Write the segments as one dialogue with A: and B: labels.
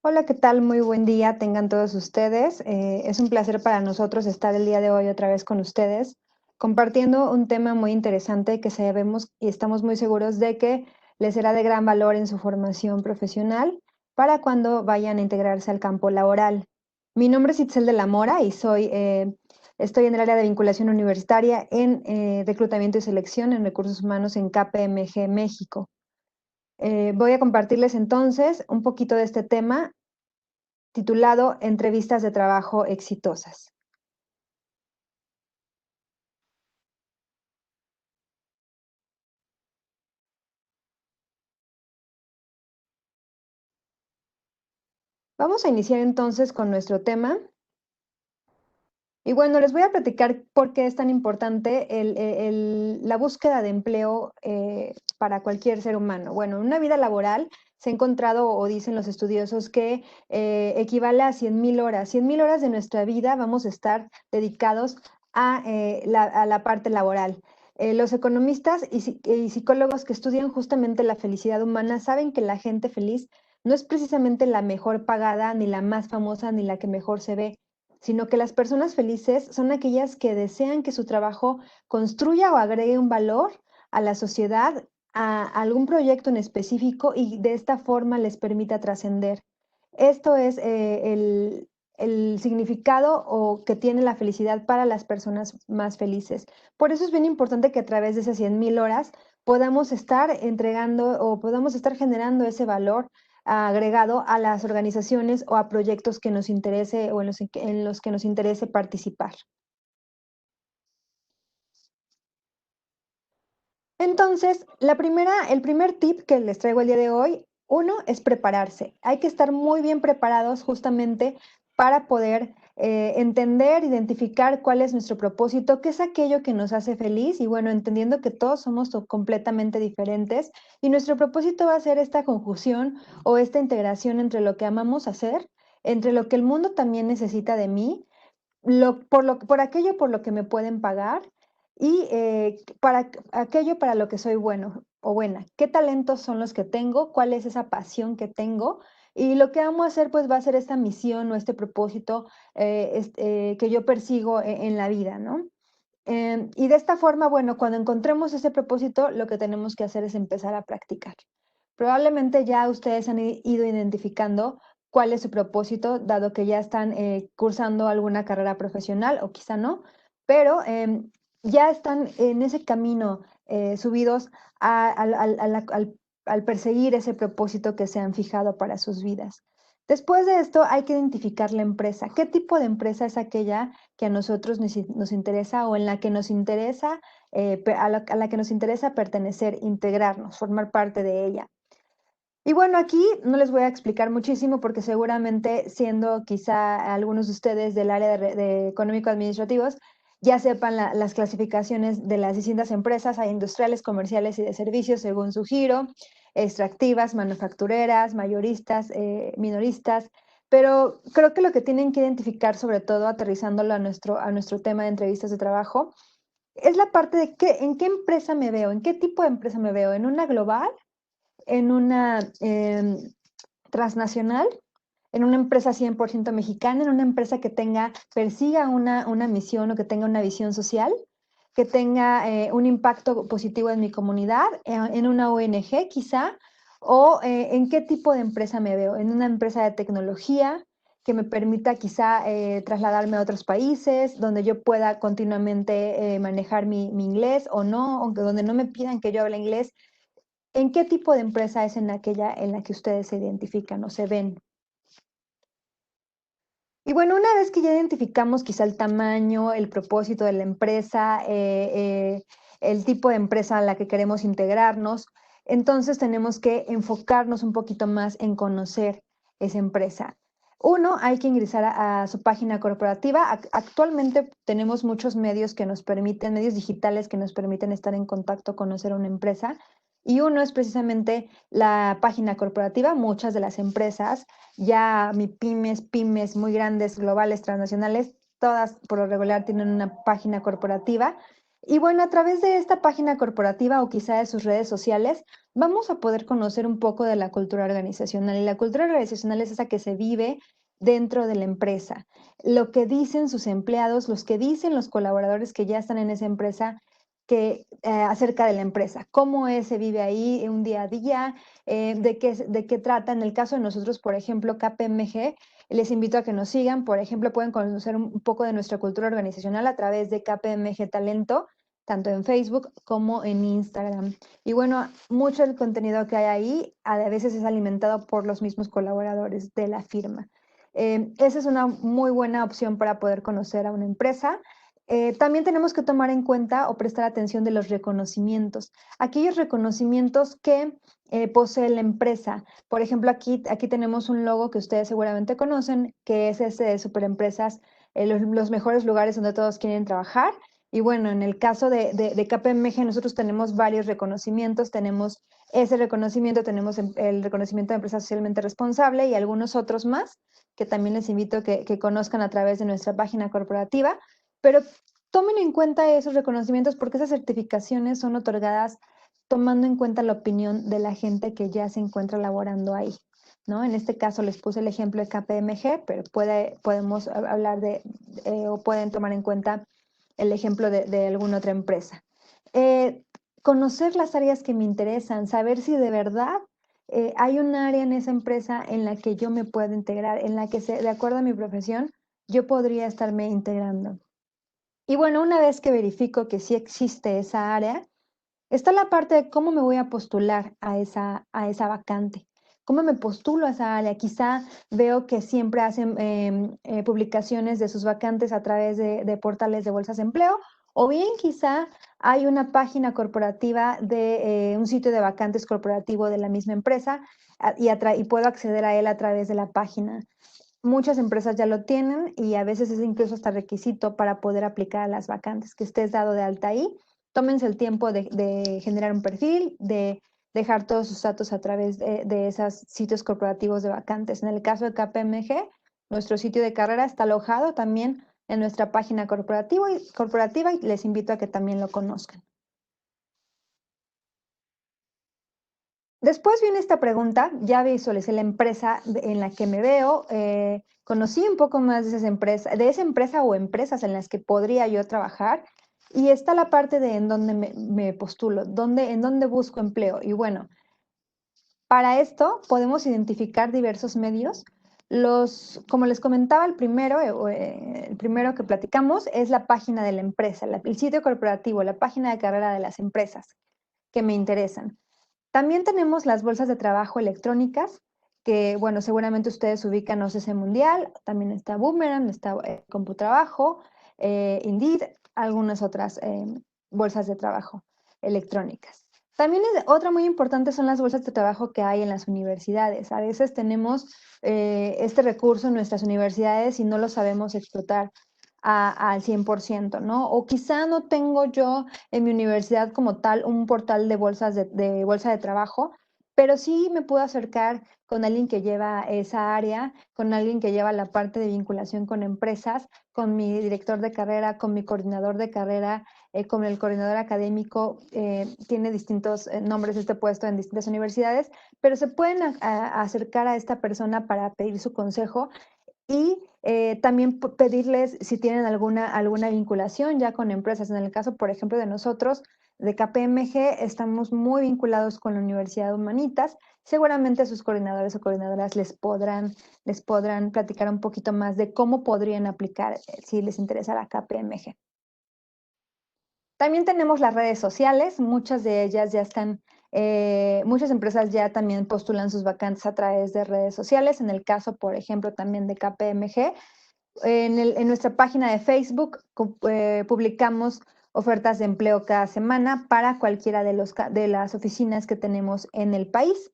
A: Hola, ¿qué tal? Muy buen día tengan todos ustedes. Es un placer para nosotros estar el día de hoy otra vez con ustedes, compartiendo un tema muy interesante que sabemos y estamos muy seguros de que les será de gran valor en su formación profesional para cuando vayan a integrarse al campo laboral. Mi nombre es Itzel de la Mora y estoy en el área de vinculación universitaria en reclutamiento y selección en recursos humanos en KPMG México. Voy a compartirles entonces un poquito de este tema titulado Entrevistas de trabajo exitosas. Vamos a iniciar entonces con nuestro tema. Y bueno, les voy a platicar por qué es tan importante la búsqueda de empleo para cualquier ser humano. Bueno, en una vida laboral se ha encontrado o dicen los estudiosos que equivale a 100,000 horas. 100,000 horas de nuestra vida vamos a estar dedicados a la parte laboral. Los economistas y psicólogos que estudian justamente la felicidad humana saben que la gente feliz no es precisamente la mejor pagada, ni la más famosa, ni la que mejor se ve, sino que las personas felices son aquellas que desean que su trabajo construya o agregue un valor a la sociedad, a algún proyecto en específico y de esta forma les permita trascender. Esto es el significado o que tiene la felicidad para las personas más felices. Por eso es bien importante que a través de esas 100,000 horas podamos estar entregando o podamos estar generando ese valor agregado a las organizaciones o a proyectos que nos interese o en los que nos interese participar. Entonces, el primer tip que les traigo el día de hoy, uno es prepararse. Hay que estar muy bien preparados justamente para poder entender, identificar cuál es nuestro propósito, qué es aquello que nos hace feliz y bueno, entendiendo que todos somos completamente diferentes y nuestro propósito va a ser esta conjunción o esta integración entre lo que amamos hacer, entre lo que el mundo también necesita de mí por aquello por lo que me pueden pagar y para aquello para lo que soy bueno o buena. ¿Qué talentos son los que tengo? ¿Cuál es esa pasión que tengo? Y lo que amo hacer, pues va a ser esta misión o este propósito que yo persigo en la vida, ¿no? Y de esta forma, bueno, cuando encontremos ese propósito, lo que tenemos que hacer es empezar a practicar. Probablemente ya ustedes han ido identificando cuál es su propósito, dado que ya están cursando alguna carrera profesional o quizá no, pero ya están en ese camino subidos al perseguir ese propósito que se han fijado para sus vidas. Después de esto hay que identificar la empresa. ¿Qué tipo de empresa es aquella que a nosotros nos interesa o en la que nos interesa, a la que nos interesa pertenecer, integrarnos, formar parte de ella? Y bueno, aquí no les voy a explicar muchísimo porque seguramente siendo quizá algunos de ustedes del área de económico-administrativos, ya sepan las clasificaciones de las distintas empresas, hay industriales, comerciales y de servicios según su giro, extractivas, manufactureras, mayoristas, minoristas, pero creo que lo que tienen que identificar, sobre todo aterrizándolo a nuestro tema de entrevistas de trabajo, es la parte de en qué empresa me veo, en qué tipo de empresa me veo, en una global, en una transnacional, en una empresa 100% mexicana, en una empresa que persiga una misión o que tenga una visión social, que tenga un impacto positivo en mi comunidad, en una ONG quizá, o en qué tipo de empresa me veo, en una empresa de tecnología que me permita quizá trasladarme a otros países, donde yo pueda continuamente manejar mi inglés o no, aunque donde no me pidan que yo hable inglés. ¿En qué tipo de empresa es en aquella en la que ustedes se identifican o se ven? Y bueno, una vez que ya identificamos quizá el tamaño, el propósito de la empresa, el tipo de empresa a la que queremos integrarnos, entonces tenemos que enfocarnos un poquito más en conocer esa empresa. Uno, hay que ingresar a su página corporativa. Actualmente tenemos muchos medios que nos permiten, medios digitales que nos permiten estar en contacto, conocer una empresa. Y uno es precisamente la página corporativa. Muchas de las empresas ya pymes muy grandes, globales, transnacionales, todas por lo regular tienen una página corporativa. Y bueno, a través de esta página corporativa o quizá de sus redes sociales, vamos a poder conocer un poco de la cultura organizacional. Y la cultura organizacional es esa que se vive dentro de la empresa. Lo que dicen sus empleados, los que dicen los colaboradores que ya están en esa empresa, acerca de la empresa, se vive ahí un día a día, de qué trata. En el caso de nosotros, por ejemplo, KPMG, les invito a que nos sigan. Por ejemplo, pueden conocer un poco de nuestra cultura organizacional a través de KPMG Talento, tanto en Facebook como en Instagram. Y bueno, mucho del contenido que hay ahí a veces es alimentado por los mismos colaboradores de la firma. Esa es una muy buena opción para poder conocer a una empresa. También tenemos que tomar en cuenta o prestar atención de los reconocimientos. Aquellos reconocimientos que posee la empresa. Por ejemplo, aquí tenemos un logo que ustedes seguramente conocen, que es ese de Superempresas, los mejores lugares donde todos quieren trabajar. Y bueno, en el caso de KPMG, nosotros tenemos varios reconocimientos. Tenemos ese reconocimiento, tenemos el reconocimiento de empresa socialmente responsable y algunos otros más que también les invito a que conozcan a través de nuestra página corporativa. Pero tomen en cuenta esos reconocimientos porque esas certificaciones son otorgadas tomando en cuenta la opinión de la gente que ya se encuentra laborando ahí, ¿no? En este caso les puse el ejemplo de KPMG, pero podemos hablar o pueden tomar en cuenta el ejemplo de alguna otra empresa. Conocer las áreas que me interesan, saber si de verdad hay un área en esa empresa en la que yo me puedo integrar, en la que, de acuerdo a mi profesión, yo podría estarme integrando. Y bueno, una vez que verifico que sí existe esa área, está la parte de cómo me voy a postular a esa vacante. ¿Cómo me postulo a esa área? Quizá veo que siempre hacen publicaciones de sus vacantes a través de portales de bolsas de empleo, o bien quizá hay una página corporativa de un sitio de vacantes corporativo de la misma empresa y puedo acceder a él a través de la página. Muchas empresas ya lo tienen y a veces es incluso hasta requisito para poder aplicar a las vacantes, que estés dado de alta ahí. Tómense el tiempo de generar un perfil, de dejar todos sus datos a través de esos sitios corporativos de vacantes. En el caso de KPMG, nuestro sitio de carrera está alojado también en nuestra página corporativa y les invito a que también lo conozcan. Después viene esta pregunta, ya visualicé la empresa en la que me veo, conocí un poco más de esa empresa o empresas en las que podría yo trabajar y está la parte de en dónde me postulo, en dónde busco empleo. Y bueno, para esto podemos identificar diversos medios. Como les comentaba, el primero que platicamos es la página de la empresa, el sitio corporativo, la página de carrera de las empresas que me interesan. También tenemos las bolsas de trabajo electrónicas, que, bueno, seguramente ustedes ubican OCC Mundial, también está Boomerang, está Computrabajo, Indeed, algunas otras bolsas de trabajo electrónicas. También otra muy importante son las bolsas de trabajo que hay en las universidades. A veces tenemos este recurso en nuestras universidades y no lo sabemos explotar al 100%, ¿no? O quizá no tengo yo en mi universidad como tal un portal de bolsas de bolsa de trabajo, pero sí me puedo acercar con alguien que lleva esa área, con alguien que lleva la parte de vinculación con empresas, con mi director de carrera, con mi coordinador de carrera, con el coordinador académico. Tiene distintos nombres este puesto en distintas universidades, pero se pueden acercar a esta persona para pedir su consejo y también pedirles si tienen alguna vinculación ya con empresas. En el caso, por ejemplo, de nosotros, de KPMG, estamos muy vinculados con la Universidad de Humanitas. Seguramente sus coordinadores o coordinadoras les podrán platicar un poquito más de cómo podrían aplicar si les interesa la KPMG. También tenemos las redes sociales, muchas de ellas ya están, muchas empresas ya también postulan sus vacantes a través de redes sociales. En el caso, por ejemplo, también de KPMG, en nuestra página de Facebook publicamos ofertas de empleo cada semana para cualquiera de las oficinas que tenemos en el país.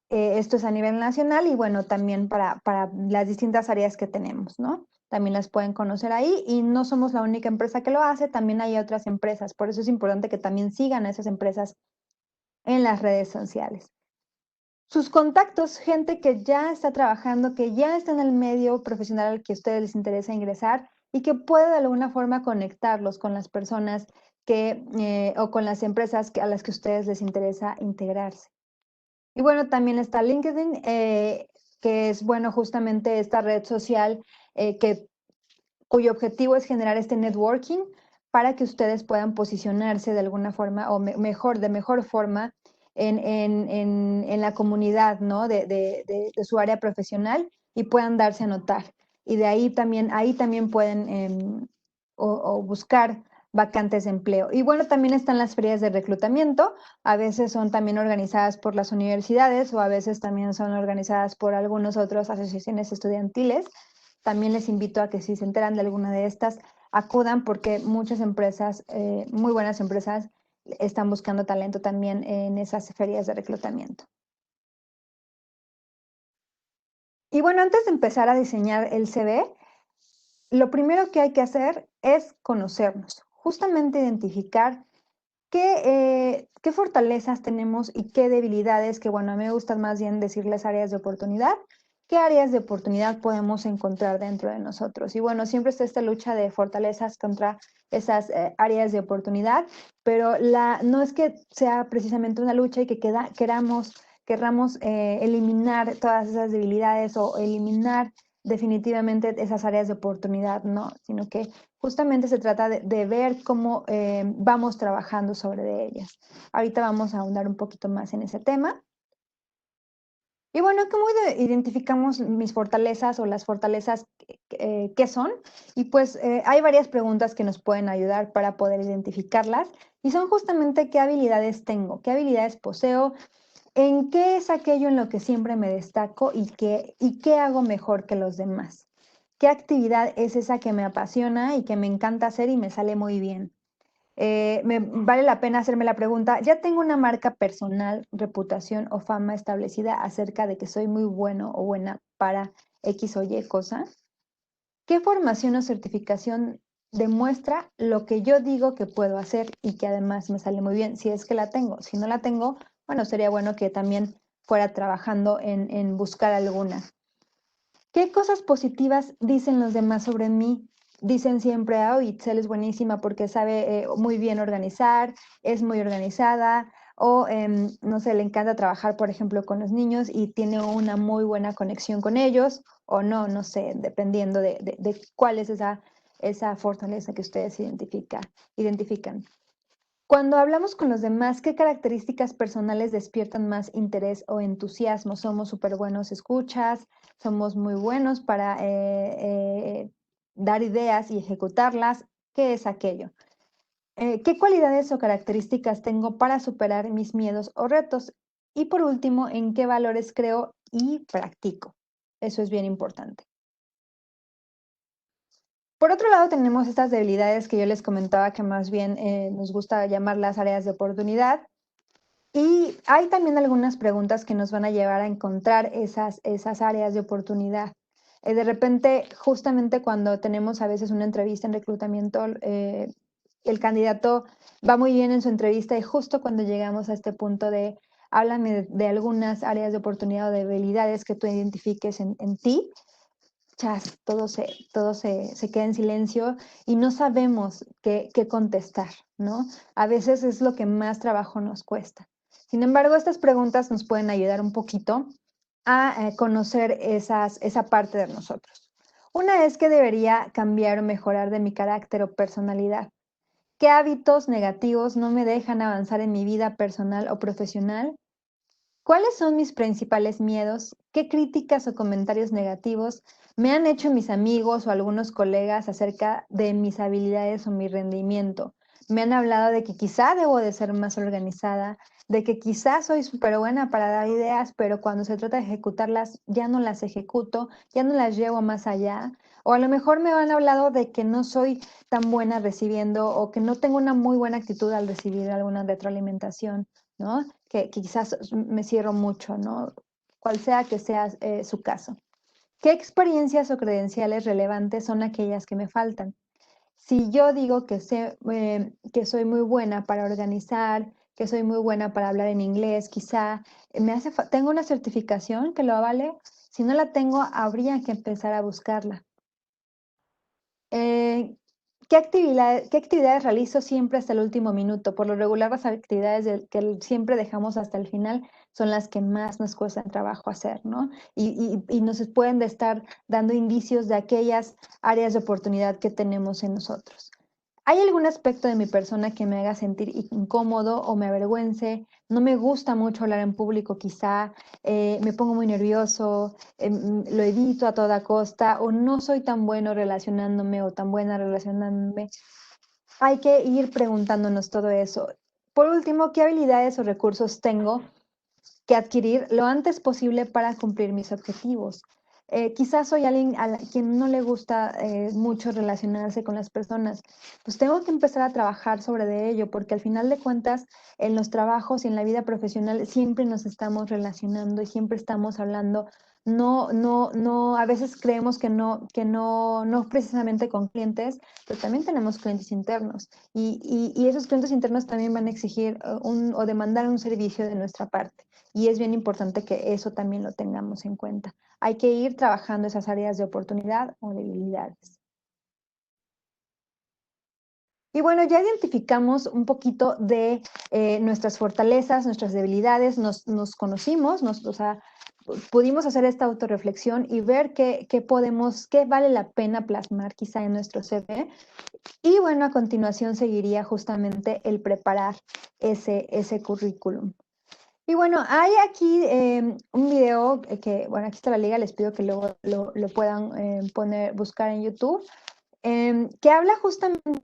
A: Esto es a nivel nacional y bueno, también para las distintas áreas que tenemos, ¿no? También las pueden conocer ahí y no somos la única empresa que lo hace, también hay otras empresas. Por eso es importante que también sigan a esas empresas en las redes sociales. Sus contactos, gente que ya está trabajando, que ya está en el medio profesional al que a ustedes les interesa ingresar y que puede de alguna forma conectarlos con las personas o con las empresas a las que a ustedes les interesa integrarse. Y bueno, también está LinkedIn, que es, bueno, justamente esta red social cuyo objetivo es generar este networking para que ustedes puedan posicionarse de alguna forma o de mejor forma en la comunidad, ¿no? de su área profesional y puedan darse a notar. Y de ahí también pueden o buscar vacantes de empleo. Y bueno, también están las ferias de reclutamiento. A veces son también organizadas por las universidades o a veces también son organizadas por algunas otras asociaciones estudiantiles. También les invito a que si se enteran de alguna de estas, acudan porque muchas empresas, muy buenas empresas, están buscando talento también en esas ferias de reclutamiento. Y bueno, antes de empezar a diseñar el CV, lo primero que hay que hacer es conocernos, justamente identificar qué fortalezas tenemos y qué debilidades, que bueno, a mí me gustan más bien decirles áreas de oportunidad, qué áreas de oportunidad podemos encontrar dentro de nosotros. Y bueno, siempre está esta lucha de fortalezas contra esas áreas de oportunidad, pero no es que sea precisamente una lucha y que querramos eliminar todas esas debilidades o eliminar definitivamente esas áreas de oportunidad, no, sino que justamente se trata de ver cómo vamos trabajando sobre ellas. Ahorita vamos a ahondar un poquito más en ese tema. Y bueno, ¿cómo identificamos mis fortalezas o las fortalezas qué son? Y pues hay varias preguntas que nos pueden ayudar para poder identificarlas y son justamente qué habilidades tengo, qué habilidades poseo, en qué es aquello en lo que siempre me destaco y qué hago mejor que los demás. ¿Qué actividad es esa que me apasiona y que me encanta hacer y me sale muy bien? Vale la pena hacerme la pregunta, ¿ya tengo una marca personal, reputación o fama establecida acerca de que soy muy bueno o buena para X o Y cosa? ¿Qué formación o certificación demuestra lo que yo digo que puedo hacer y que además me sale muy bien? Si es que la tengo. Si no la tengo, bueno, sería bueno que también fuera trabajando en buscar alguna. ¿Qué cosas positivas dicen los demás sobre mí? Dicen siempre, oh, Itzel es buenísima porque sabe muy bien organizar, es muy organizada, o no sé, le encanta trabajar, por ejemplo, con los niños y tiene una muy buena conexión con ellos, o no sé, dependiendo de cuál es esa fortaleza que ustedes identifican. Cuando hablamos con los demás, ¿qué características personales despiertan más interés o entusiasmo? Somos súper buenos escuchas, somos muy buenos para dar ideas y ejecutarlas. ¿Qué es aquello? ¿Qué cualidades o características tengo para superar mis miedos o retos? Y por último, ¿en qué valores creo y practico? Eso es bien importante. Por otro lado, tenemos estas debilidades que yo les comentaba que más bien nos gusta llamar las áreas de oportunidad. Y hay también algunas preguntas que nos van a llevar a encontrar esas áreas de oportunidad. De repente, justamente cuando tenemos a veces una entrevista en reclutamiento, el candidato va muy bien en su entrevista y justo cuando llegamos a este punto de háblame de algunas áreas de oportunidad o de debilidades que tú identifiques en ti, chas, se queda en silencio y no sabemos qué contestar, ¿no? A veces es lo que más trabajo nos cuesta. Sin embargo, estas preguntas nos pueden ayudar un poquito a conocer esa parte de nosotros. Una es que debería cambiar o mejorar de mi carácter o personalidad. ¿Qué hábitos negativos no me dejan avanzar en mi vida personal o profesional? ¿Cuáles son mis principales miedos? ¿Qué críticas o comentarios negativos me han hecho mis amigos o algunos colegas acerca de mis habilidades o mi rendimiento? Me han hablado de que quizá debo de ser más organizada, de que quizá soy súper buena para dar ideas, pero cuando se trata de ejecutarlas ya no las ejecuto, ya no las llevo más allá. O a lo mejor me han hablado de que no soy tan buena recibiendo o que no tengo una muy buena actitud al recibir alguna retroalimentación, ¿no? Que quizás me cierro mucho, ¿no? Cual sea que sea su caso. ¿Qué experiencias o credenciales relevantes son aquellas que me faltan? Si yo digo que soy muy buena para organizar, que soy muy buena para hablar en inglés, quizá tengo una certificación que lo avale. Si no la tengo, habría que empezar a buscarla. Eh, qué actividades realizo siempre hasta el último minuto? Por lo regular, las actividades que siempre dejamos hasta el final son las que más nos cuestan trabajo hacer, ¿no? Y nos pueden estar dando indicios de aquellas áreas de oportunidad que tenemos en nosotros. ¿Hay algún aspecto de mi persona que me haga sentir incómodo o me avergüence? No me gusta mucho hablar en público, quizá me pongo muy nervioso, lo evito a toda costa o no soy tan bueno relacionándome o tan buena relacionándome. Hay que ir preguntándonos todo eso. Por último, ¿qué habilidades o recursos tengo que adquirir lo antes posible para cumplir mis objetivos? Quizás soy alguien a quien no le gusta mucho relacionarse con las personas, pues tengo que empezar a trabajar sobre de ello, porque al final de cuentas, en los trabajos y en la vida profesional siempre nos estamos relacionando y siempre estamos hablando. No, a veces creemos que no precisamente con clientes, pero también tenemos clientes internos y esos clientes internos también van a exigir o demandar un servicio de nuestra parte. Y es bien importante que eso también lo tengamos en cuenta. Hay que ir trabajando esas áreas de oportunidad o debilidades. Y bueno, ya identificamos un poquito de nuestras fortalezas, nuestras debilidades, nos conocimos, o sea, pudimos hacer esta autorreflexión y ver qué vale la pena plasmar quizá en nuestro CV. Y bueno, a continuación seguiría justamente el preparar ese currículum. Y bueno, hay aquí un video bueno, aquí está la liga, les pido que luego lo puedan buscar en YouTube, que habla justamente de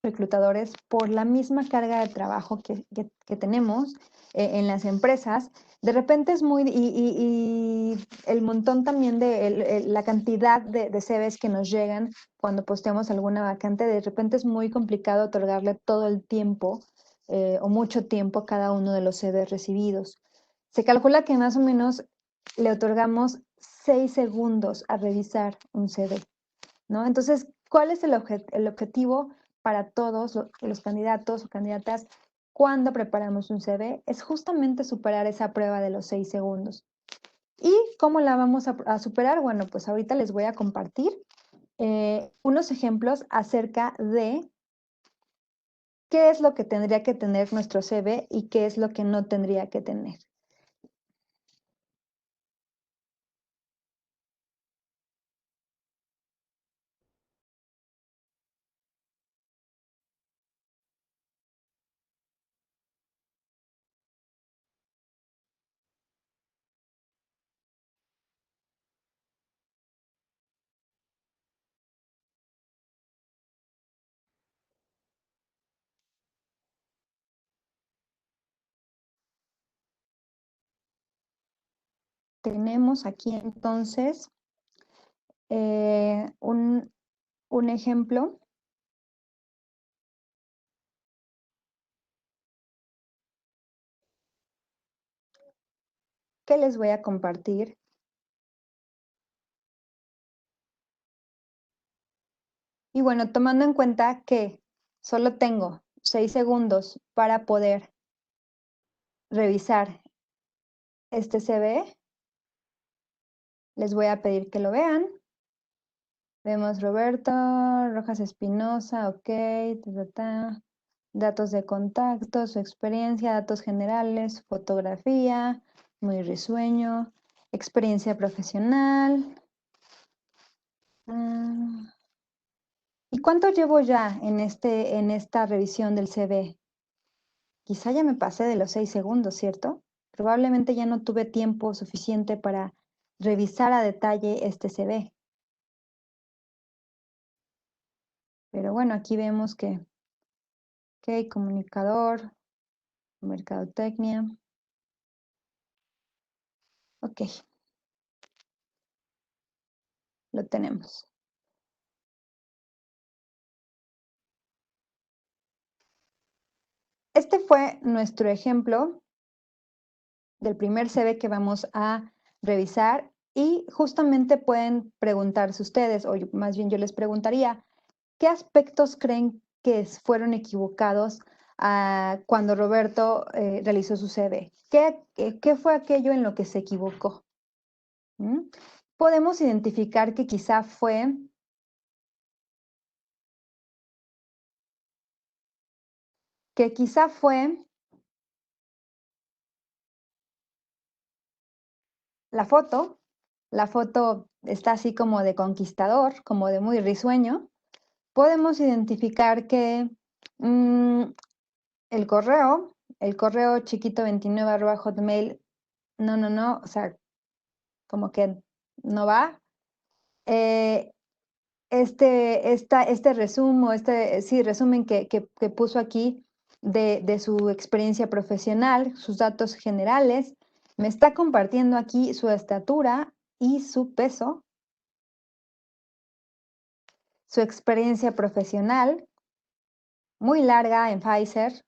A: reclutadores por la misma carga de trabajo que tenemos en las empresas. De repente es y el montón también la cantidad de CVs que nos llegan cuando posteamos alguna vacante, de repente es muy complicado otorgarle todo el tiempo o mucho tiempo a cada uno de los CVs recibidos. Se calcula que más o menos le otorgamos 6 segundos a revisar un CV, ¿no? Entonces, ¿cuál es el objetivo para todos los candidatos o candidatas cuando preparamos un CV? Es justamente superar esa prueba de los 6 segundos. ¿Y cómo la vamos a superar? Bueno, pues ahorita les voy a compartir unos ejemplos acerca de qué es lo que tendría que tener nuestro CV y qué es lo que no tendría que tener. tenemos aquí entonces un ejemplo. Que les voy a compartir. Y bueno, tomando en cuenta que solo tengo 6 segundos para poder revisar este CV, les voy a pedir que lo vean. Vemos Roberto Rojas Espinosa, ok, datos de contacto, su experiencia, datos generales, fotografía, muy risueño, experiencia profesional. ¿Y cuánto llevo ya en esta revisión del CV? Quizá ya me pasé de los 6 segundos, ¿cierto? Probablemente ya no tuve tiempo suficiente para revisar a detalle este CV. Pero bueno, aquí vemos que, ok, comunicador, mercadotecnia. Ok, lo tenemos. Este fue nuestro ejemplo del primer CV que vamos a revisar y justamente pueden preguntarse ustedes, o más bien yo les preguntaría, ¿qué aspectos creen que fueron equivocados cuando Roberto realizó su CV? ¿Qué fue aquello en lo que se equivocó? ¿Mm? Podemos identificar que quizá fue la foto. La foto está así como de conquistador, como de muy risueño. Podemos identificar que mm, el correo chiquito29@hotmail, no, o sea, como que no va. Eh, este resumen que puso aquí de su experiencia profesional, sus datos generales, me está compartiendo aquí su estatura y su peso, su experiencia profesional, muy larga en Pfizer.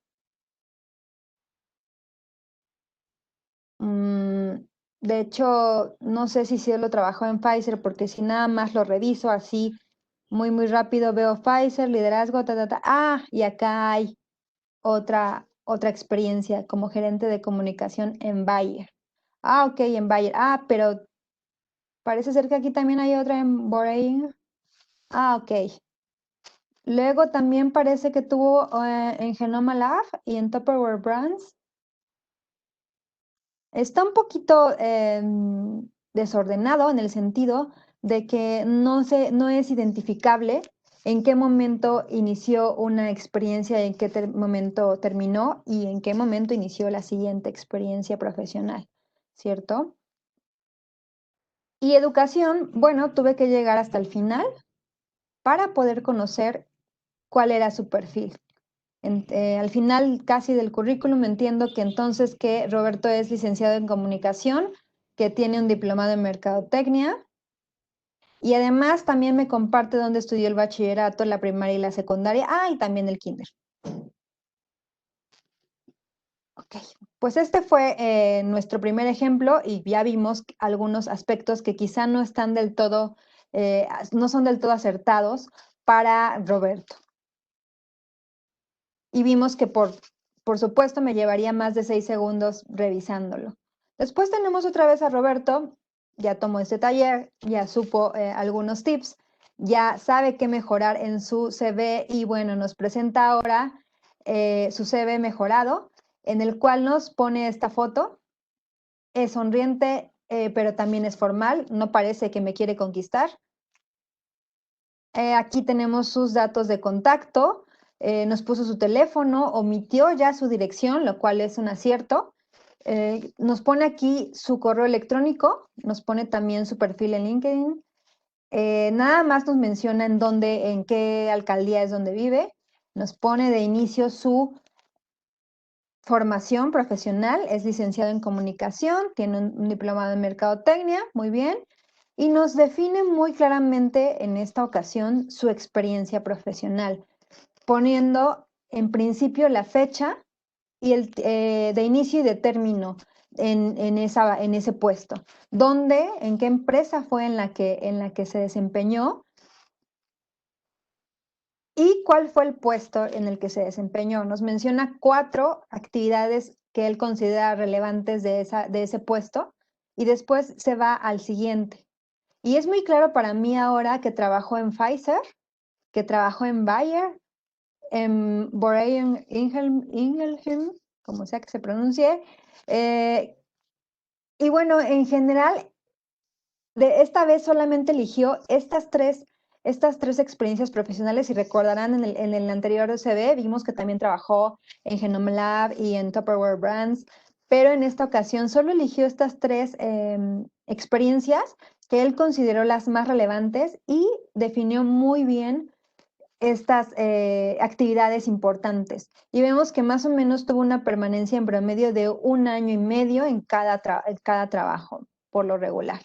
A: De hecho, no sé si lo trabajó en Pfizer, porque si nada más lo reviso así muy rápido, veo Pfizer, liderazgo, y acá hay otra experiencia como gerente de comunicación en Bayer. Ok, en Bayer. Pero parece ser que aquí también hay otra en Boeing. Ok. Luego también parece que tuvo en Genoma Lab y en Tupperware Brands. Está un poquito desordenado en el sentido de que no es identificable en qué momento inició una experiencia, en qué momento terminó y en qué momento inició la siguiente experiencia profesional, ¿cierto? Y educación, bueno, tuve que llegar hasta el final para poder conocer cuál era su perfil. Al final casi del currículum entiendo que entonces que Roberto es licenciado en comunicación, que tiene un diplomado en mercadotecnia y además también me comparte dónde estudió el bachillerato, la primaria y la secundaria, y también el kinder. Ok, pues este fue nuestro primer ejemplo y ya vimos algunos aspectos que quizá no están del todo, no son del todo acertados para Roberto. Y vimos que por supuesto me llevaría más de 6 segundos revisándolo. Después tenemos otra vez a Roberto, ya tomó este taller, ya supo algunos tips, ya sabe qué mejorar en su CV y bueno, nos presenta ahora su CV mejorado, en el cual nos pone esta foto. Es sonriente, pero también es formal, no parece que me quiere conquistar. Aquí tenemos sus datos de contacto, nos puso su teléfono, omitió ya su dirección, lo cual es un acierto. Nos pone aquí su correo electrónico, nos pone también su perfil en LinkedIn. Nada más nos menciona en qué alcaldía es donde vive. Nos pone de inicio su formación profesional, es licenciado en comunicación, tiene un diplomado en mercadotecnia, muy bien, y nos define muy claramente en esta ocasión su experiencia profesional, poniendo en principio la fecha y de inicio y de término en ese puesto. ¿Dónde, en qué empresa fue en la que se desempeñó? ¿Y cuál fue el puesto en el que se desempeñó? Nos menciona 4 actividades que él considera relevantes de ese puesto y después se va al siguiente. Y es muy claro para mí ahora que trabajó en Pfizer, que trabajó en Bayer, en Boehringer Ingelheim, como sea que se pronuncie. Y bueno, en general, de esta vez solamente eligió estas tres experiencias profesionales y recordarán en el anterior CV, vimos que también trabajó en Genome Lab y en Tupperware Brands, pero en esta ocasión solo eligió estas 3 experiencias que él consideró las más relevantes y definió muy bien estas actividades importantes. Y vemos que más o menos tuvo una permanencia en promedio de 1 año y medio en cada trabajo, por lo regular.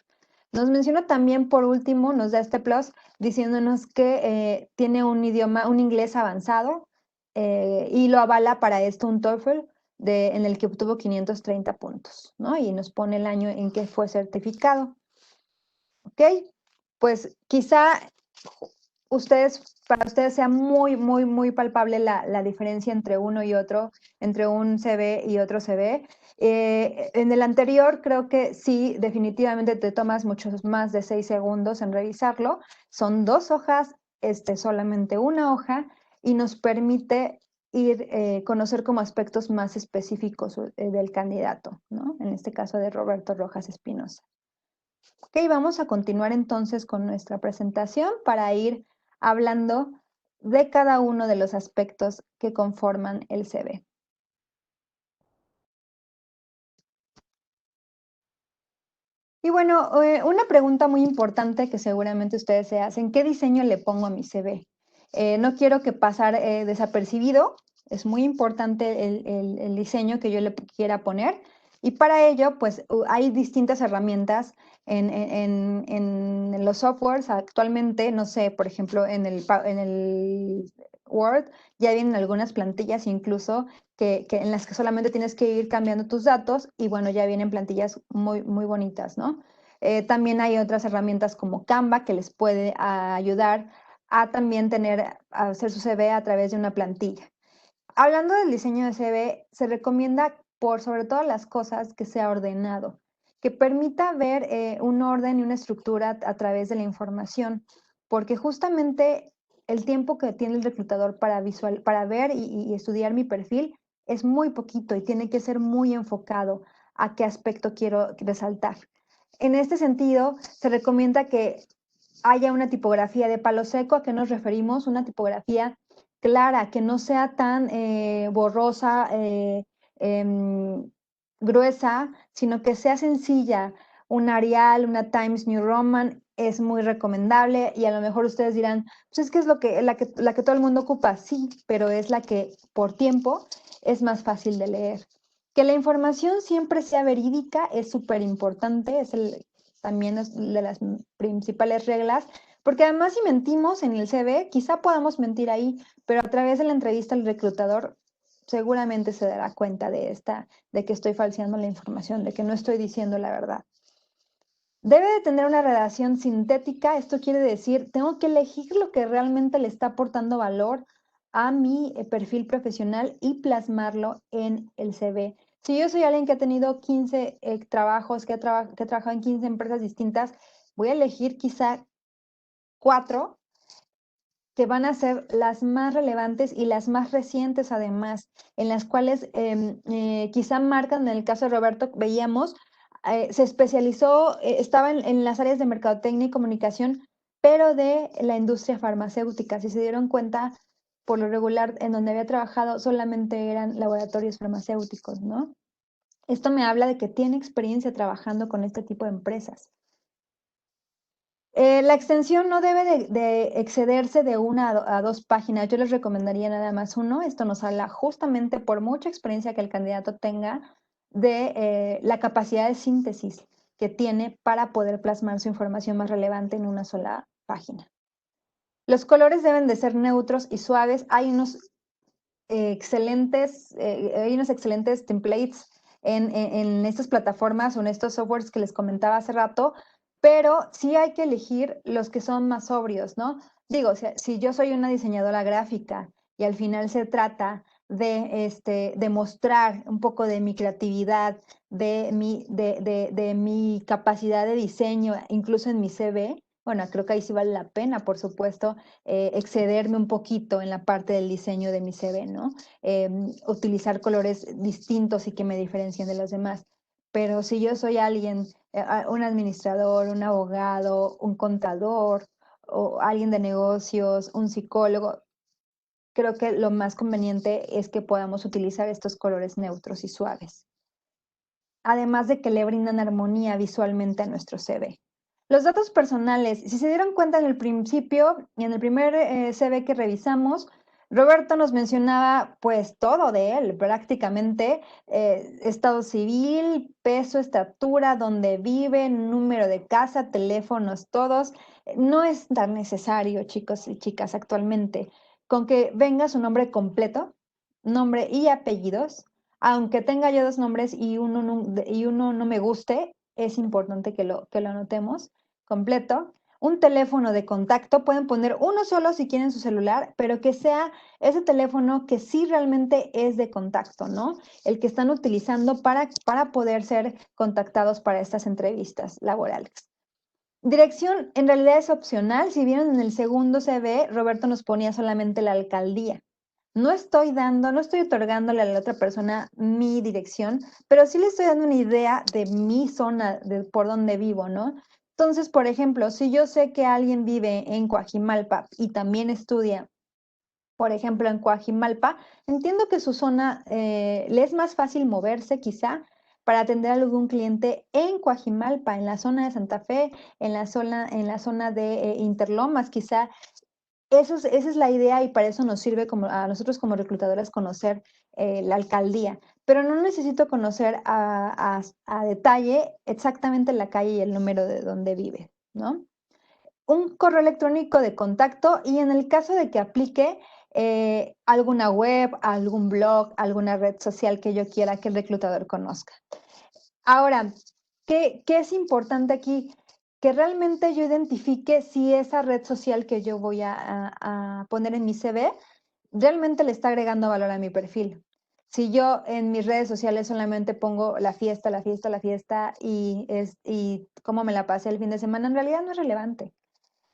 A: Nos menciona también, por último, nos da este plus diciéndonos que tiene un inglés avanzado y lo avala para esto un TOEFL en el que obtuvo 530 puntos, ¿no? Y nos pone el año en que fue certificado. ¿Ok? Pues quizá para ustedes sea muy, muy, muy palpable la diferencia entre uno y otro, entre un CV y otro CV. En el anterior creo que sí, definitivamente te tomas muchos más de 6 segundos en revisarlo. Son 2 hojas, solamente una hoja, y nos permite conocer como aspectos más específicos del candidato, ¿no? En este caso de Roberto Rojas Espinosa. Ok, vamos a continuar entonces con nuestra presentación para ir hablando de cada uno de los aspectos que conforman el CV. Y bueno, una pregunta muy importante que seguramente ustedes se hacen, ¿qué diseño le pongo a mi CV? No quiero que pasar desapercibido, es muy importante el diseño que yo le quiera poner y para ello pues hay distintas herramientas en los softwares actualmente, no sé, por ejemplo en el Word ya vienen algunas plantillas incluso en las que solamente tienes que ir cambiando tus datos y bueno, ya vienen plantillas muy, muy bonitas, ¿no? También hay otras herramientas como Canva que les puede ayudar a también a hacer su CV a través de una plantilla. Hablando del diseño de CV, se recomienda por sobre todas las cosas que sea ordenado, que permita ver un orden y una estructura a través de la información, porque justamente el tiempo que tiene el reclutador para ver y estudiar mi perfil es muy poquito y tiene que ser muy enfocado a qué aspecto quiero resaltar. En este sentido, se recomienda que haya una tipografía de palo seco. ¿A qué nos referimos? Una tipografía clara, que no sea tan borrosa, gruesa, sino que sea sencilla. Un Arial, una Times New Roman es muy recomendable y a lo mejor ustedes dirán, pues es que es la que todo el mundo ocupa. Sí, pero es la que por tiempo es más fácil de leer. Que la información siempre sea verídica es súper importante, también es de las principales reglas, porque además si mentimos en el CV, quizá podamos mentir ahí, pero a través de la entrevista al reclutador seguramente se dará cuenta de que estoy falseando la información, de que no estoy diciendo la verdad. Debe de tener una redacción sintética, esto quiere decir, tengo que elegir lo que realmente le está aportando valor a mi perfil profesional y plasmarlo en el CV. Si yo soy alguien que ha tenido 15 trabajos, que ha trabajado en 15 empresas distintas, voy a elegir quizá 4 que van a ser las más relevantes y las más recientes además, en las cuales quizá marcan, en el caso de Roberto, veíamos, se especializó, estaba en las áreas de mercadotecnia y comunicación, pero de la industria farmacéutica. Si se dieron cuenta, por lo regular, en donde había trabajado solamente eran laboratorios farmacéuticos, ¿no? Esto me habla de que tiene experiencia trabajando con este tipo de empresas. La extensión no debe de excederse de 1 a 2 páginas. Yo les recomendaría nada más uno. Esto nos habla justamente por mucha experiencia que el candidato tenga de la capacidad de síntesis que tiene para poder plasmar su información más relevante en una sola página. Los colores deben de ser neutros y suaves. Hay unos excelentes templates en estas plataformas o en estos softwares que les comentaba hace rato, pero sí hay que elegir los que son más sobrios, ¿no? Digo, si yo soy una diseñadora gráfica y al final se trata de mostrar un poco de mi creatividad, de mi capacidad de diseño, incluso en mi CV, bueno, creo que ahí sí vale la pena, por supuesto, excederme un poquito en la parte del diseño de mi CV, ¿no? Utilizar colores distintos y que me diferencien de los demás. Pero si yo soy alguien, un administrador, un abogado, un contador o alguien de negocios, un psicólogo, creo que lo más conveniente es que podamos utilizar estos colores neutros y suaves, además de que le brindan armonía visualmente a nuestro CV. Los datos personales, si se dieron cuenta en el principio, en el primer CV que revisamos, Roberto nos mencionaba pues todo de él, prácticamente estado civil, peso, estatura, dónde vive, número de casa, teléfonos, todos. No es tan necesario, chicos y chicas, actualmente, con que venga su nombre completo, nombre y apellidos. Aunque tenga yo 2 nombres y uno no me guste, es importante que lo anotemos completo. Un teléfono de contacto, pueden poner uno solo si quieren su celular, pero que sea ese teléfono que sí realmente es de contacto, ¿no? El que están utilizando para poder ser contactados para estas entrevistas laborales. Dirección en realidad es opcional. Si vieron en el segundo CV, Roberto nos ponía solamente la alcaldía. No estoy otorgándole a la otra persona mi dirección, pero sí le estoy dando una idea de mi zona, de por donde vivo, ¿no? Entonces, por ejemplo, si yo sé que alguien vive en Coajimalpa y también estudia, por ejemplo, en Coajimalpa, entiendo que su zona le es más fácil moverse quizá para atender a algún cliente en Coajimalpa, en la zona de Santa Fe, en la zona de Interlomas, quizá esa es la idea y para eso nos sirve como, a nosotros como reclutadores conocer la alcaldía, pero no necesito conocer a detalle exactamente la calle y el número de donde vive, ¿no? Un correo electrónico de contacto y en el caso de que aplique alguna web, algún blog, alguna red social que yo quiera que el reclutador conozca. Ahora, ¿qué es importante aquí? Que realmente yo identifique si esa red social que yo voy a poner en mi CV realmente le está agregando valor a mi perfil. Si yo en mis redes sociales solamente pongo la fiesta, la fiesta, la fiesta y cómo me la pasé el fin de semana, en realidad no es relevante.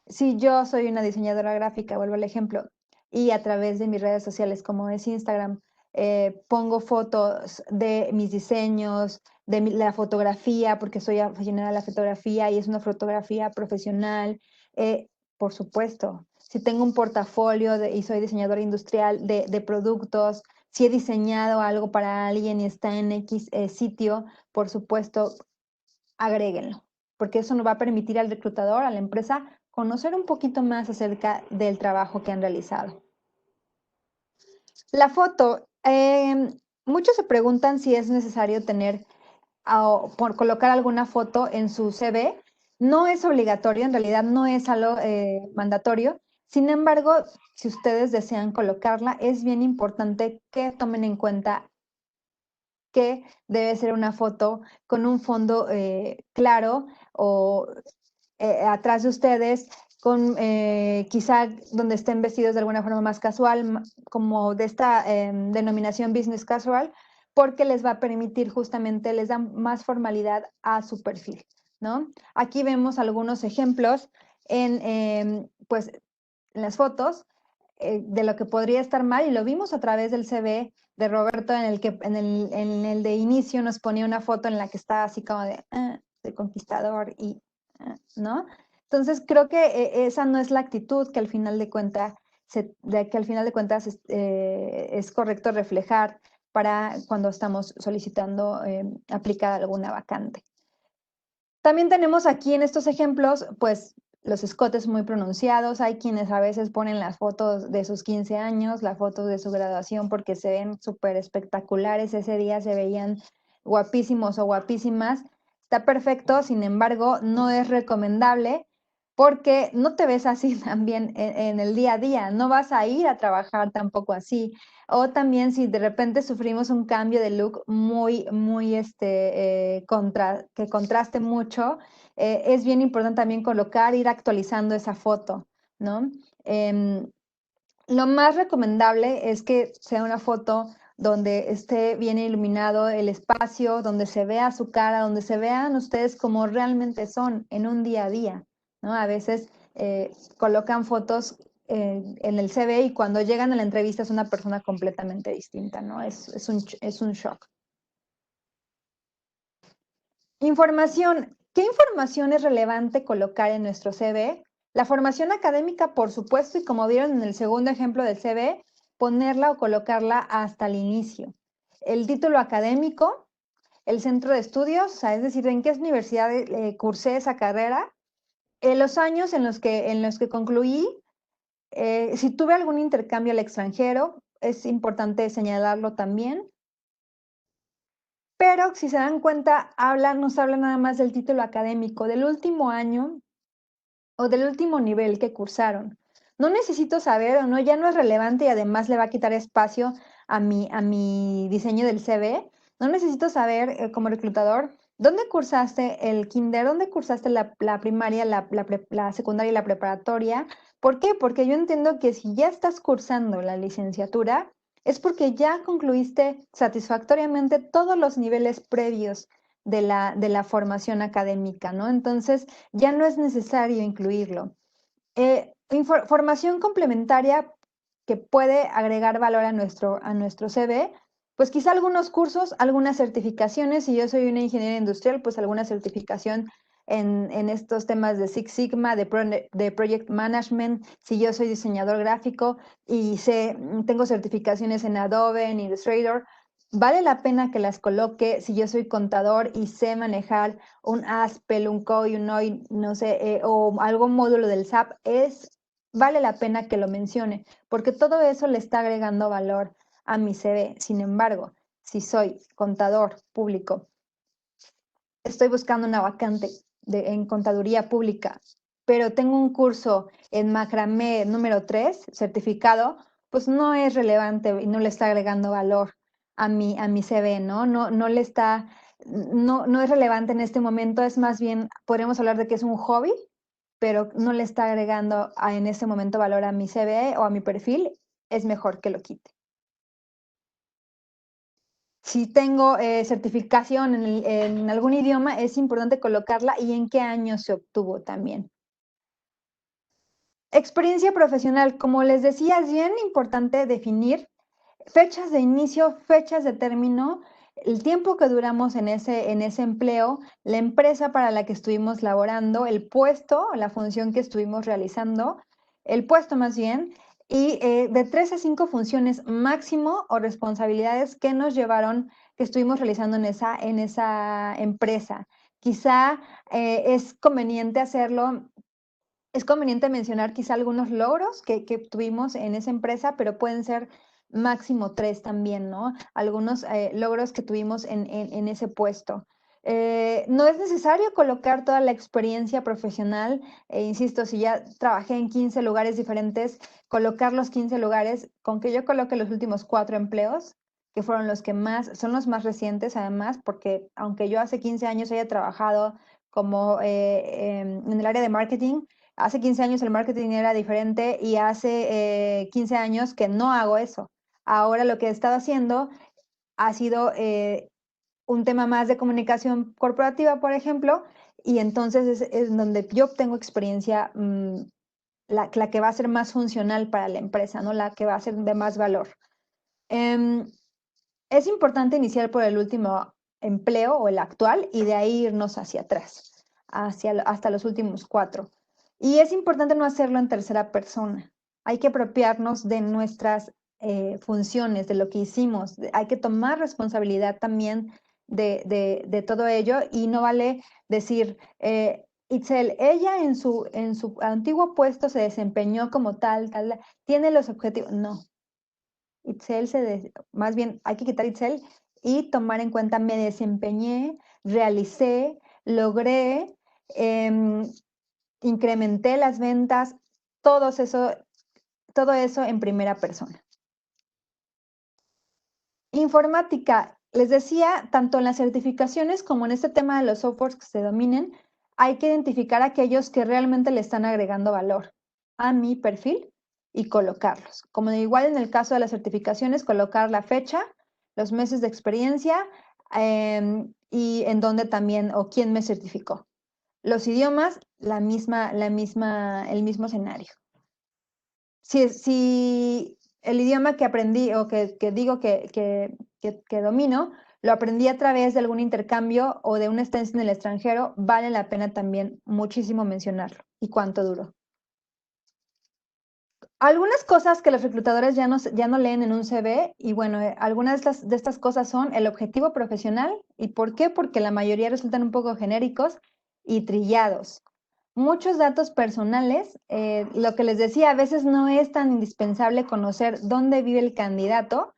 A: Si yo soy una diseñadora gráfica, vuelvo al ejemplo, y a través de mis redes sociales, como es Instagram, pongo fotos de mis diseños, de la fotografía, porque soy aficionada a la fotografía y es una fotografía profesional, eh, por supuesto. Si tengo un portafolio y soy diseñadora industrial de productos, si he diseñado algo para alguien y está en X sitio, por supuesto, agréguenlo, porque eso nos va a permitir al reclutador, a la empresa, conocer un poquito más acerca del trabajo que han realizado. La foto. Muchos se preguntan si es necesario tener o por colocar alguna foto en su CV. No es obligatorio, en realidad no es algo mandatorio. Sin embargo, si ustedes desean colocarla, es bien importante que tomen en cuenta que debe ser una foto con un fondo claro o atrás de ustedes, con quizá donde estén vestidos de alguna forma más casual, como de esta denominación business casual, porque les va a permitir justamente, les da más formalidad a su perfil, ¿no? Aquí vemos algunos ejemplos pues, en las fotos de lo que podría estar mal y lo vimos a través del CV de Roberto en el que en el de inicio nos ponía una foto en la que estaba así como de conquistador y ¿no? Entonces creo que esa no es la actitud que al final de cuentas es correcto reflejar para cuando estamos solicitando aplicar alguna vacante. También tenemos aquí en estos ejemplos, pues, los escotes muy pronunciados. Hay quienes a veces ponen las fotos de sus 15 años, las fotos de su graduación, porque se ven súper espectaculares. Ese día se veían guapísimos o guapísimas. Está perfecto, sin embargo, no es recomendable porque no te ves así también en el día a día. No vas a ir a trabajar tampoco así. O también si de repente sufrimos un cambio de look muy que contraste mucho, es bien importante también colocar, ir actualizando esa foto, ¿no? Em, lo más recomendable es que sea una foto donde esté bien iluminado el espacio, donde se vea su cara, donde se vean ustedes como realmente son en un día a día, ¿no? A veces colocan fotos en el CV y cuando llegan a la entrevista es una persona completamente distinta, ¿no? Es un shock. Información. ¿Qué información es relevante colocar en nuestro CV? La formación académica, por supuesto, y como vieron en el segundo ejemplo del CV, ponerla o colocarla hasta el inicio. El título académico, el centro de estudios, o sea, es decir, en qué universidad cursé esa carrera, los años en los que concluí, si tuve algún intercambio al extranjero, es importante señalarlo también. Pero si se dan cuenta, nos habla nada más del título académico, del último año o del último nivel que cursaron. No necesito saber o no, ya no es relevante y además le va a quitar espacio a mi diseño del CV. No necesito saber como reclutador dónde cursaste el kinder, dónde cursaste la primaria, la secundaria y la preparatoria. ¿Por qué? Porque yo entiendo que si ya estás cursando la licenciatura, es porque ya concluiste satisfactoriamente todos los niveles previos de la formación académica, ¿no? Entonces, ya no es necesario incluirlo. Formación complementaria que puede agregar valor a nuestro CV, pues quizá algunos cursos, algunas certificaciones. Si yo soy una ingeniera industrial, pues alguna certificación en estos temas de Six Sigma, de Project Management. Si yo soy diseñador gráfico y tengo certificaciones en Adobe, en Illustrator, vale la pena que las coloque. Si yo soy contador y sé manejar un Aspel, un COI, un OI, no sé, o algún módulo del SAP, vale la pena que lo mencione, porque todo eso le está agregando valor a mi CV. Sin embargo, si soy contador público, estoy buscando una vacante en contaduría pública, pero tengo un curso en macramé número 3 certificado, pues no es relevante y no le está agregando valor a mi CV, ¿no? No le está, no es relevante en este momento, es más bien, podríamos hablar de que es un hobby, pero no le está agregando en este momento valor a mi CV o a mi perfil, es mejor que lo quite. Si tengo certificación en algún idioma, es importante colocarla y en qué año se obtuvo también. Experiencia profesional, como les decía, es bien importante definir fechas de inicio, fechas de término, el tiempo que duramos en ese empleo, la empresa para la que estuvimos laborando, el puesto, la función que estuvimos realizando, el puesto más bien, y de 3 a 5 funciones máximo o responsabilidades que nos llevaron, que estuvimos realizando en esa empresa. Quizá es conveniente hacerlo. Es conveniente mencionar quizá algunos logros que tuvimos en esa empresa, pero pueden ser máximo 3 también, ¿no? Algunos logros que tuvimos en ese puesto. No es necesario colocar toda la experiencia profesional, insisto, si ya trabajé en 15 lugares diferentes, colocar los 15 lugares, con que yo coloque los últimos 4 empleos, que fueron los que son los más recientes además, porque aunque yo hace 15 años haya trabajado como en el área de marketing, hace 15 años el marketing era diferente y hace 15 años que no hago eso. Ahora lo que he estado haciendo ha sido un tema más de comunicación corporativa, por ejemplo, y entonces es donde yo obtengo experiencia, la que va a ser más funcional para la empresa, ¿no? La que va a ser de más valor. Es importante iniciar por el último empleo o el actual y de ahí irnos hacia atrás, hasta los últimos 4. Y es importante no hacerlo en tercera persona. Hay que apropiarnos de nuestras funciones, de lo que hicimos. Hay que tomar responsabilidad también de todo ello y no vale decir, Itzel, ella en su antiguo puesto se desempeñó como tal, tiene los objetivos. No, Itzel más bien hay que quitar Itzel y tomar en cuenta me desempeñé, realicé, logré, incrementé las ventas, todo eso en primera persona. Informática, les decía, tanto en las certificaciones como en este tema de los softwares que se dominen, hay que identificar aquellos que realmente le están agregando valor a mi perfil y colocarlos. Como igual en el caso de las certificaciones, colocar la fecha, los meses de experiencia y en dónde también o quién me certificó. Los idiomas, el mismo escenario. Si el idioma que aprendí o que digo que domino, lo aprendí a través de algún intercambio o de una estancia en el extranjero, vale la pena también muchísimo mencionarlo. ¿Y cuánto duró? Algunas cosas que los reclutadores ya no leen en un CV, y bueno, algunas de estas cosas son el objetivo profesional. ¿Y por qué? Porque la mayoría resultan un poco genéricos y trillados. Muchos datos personales, lo que les decía, a veces no es tan indispensable conocer dónde vive el candidato.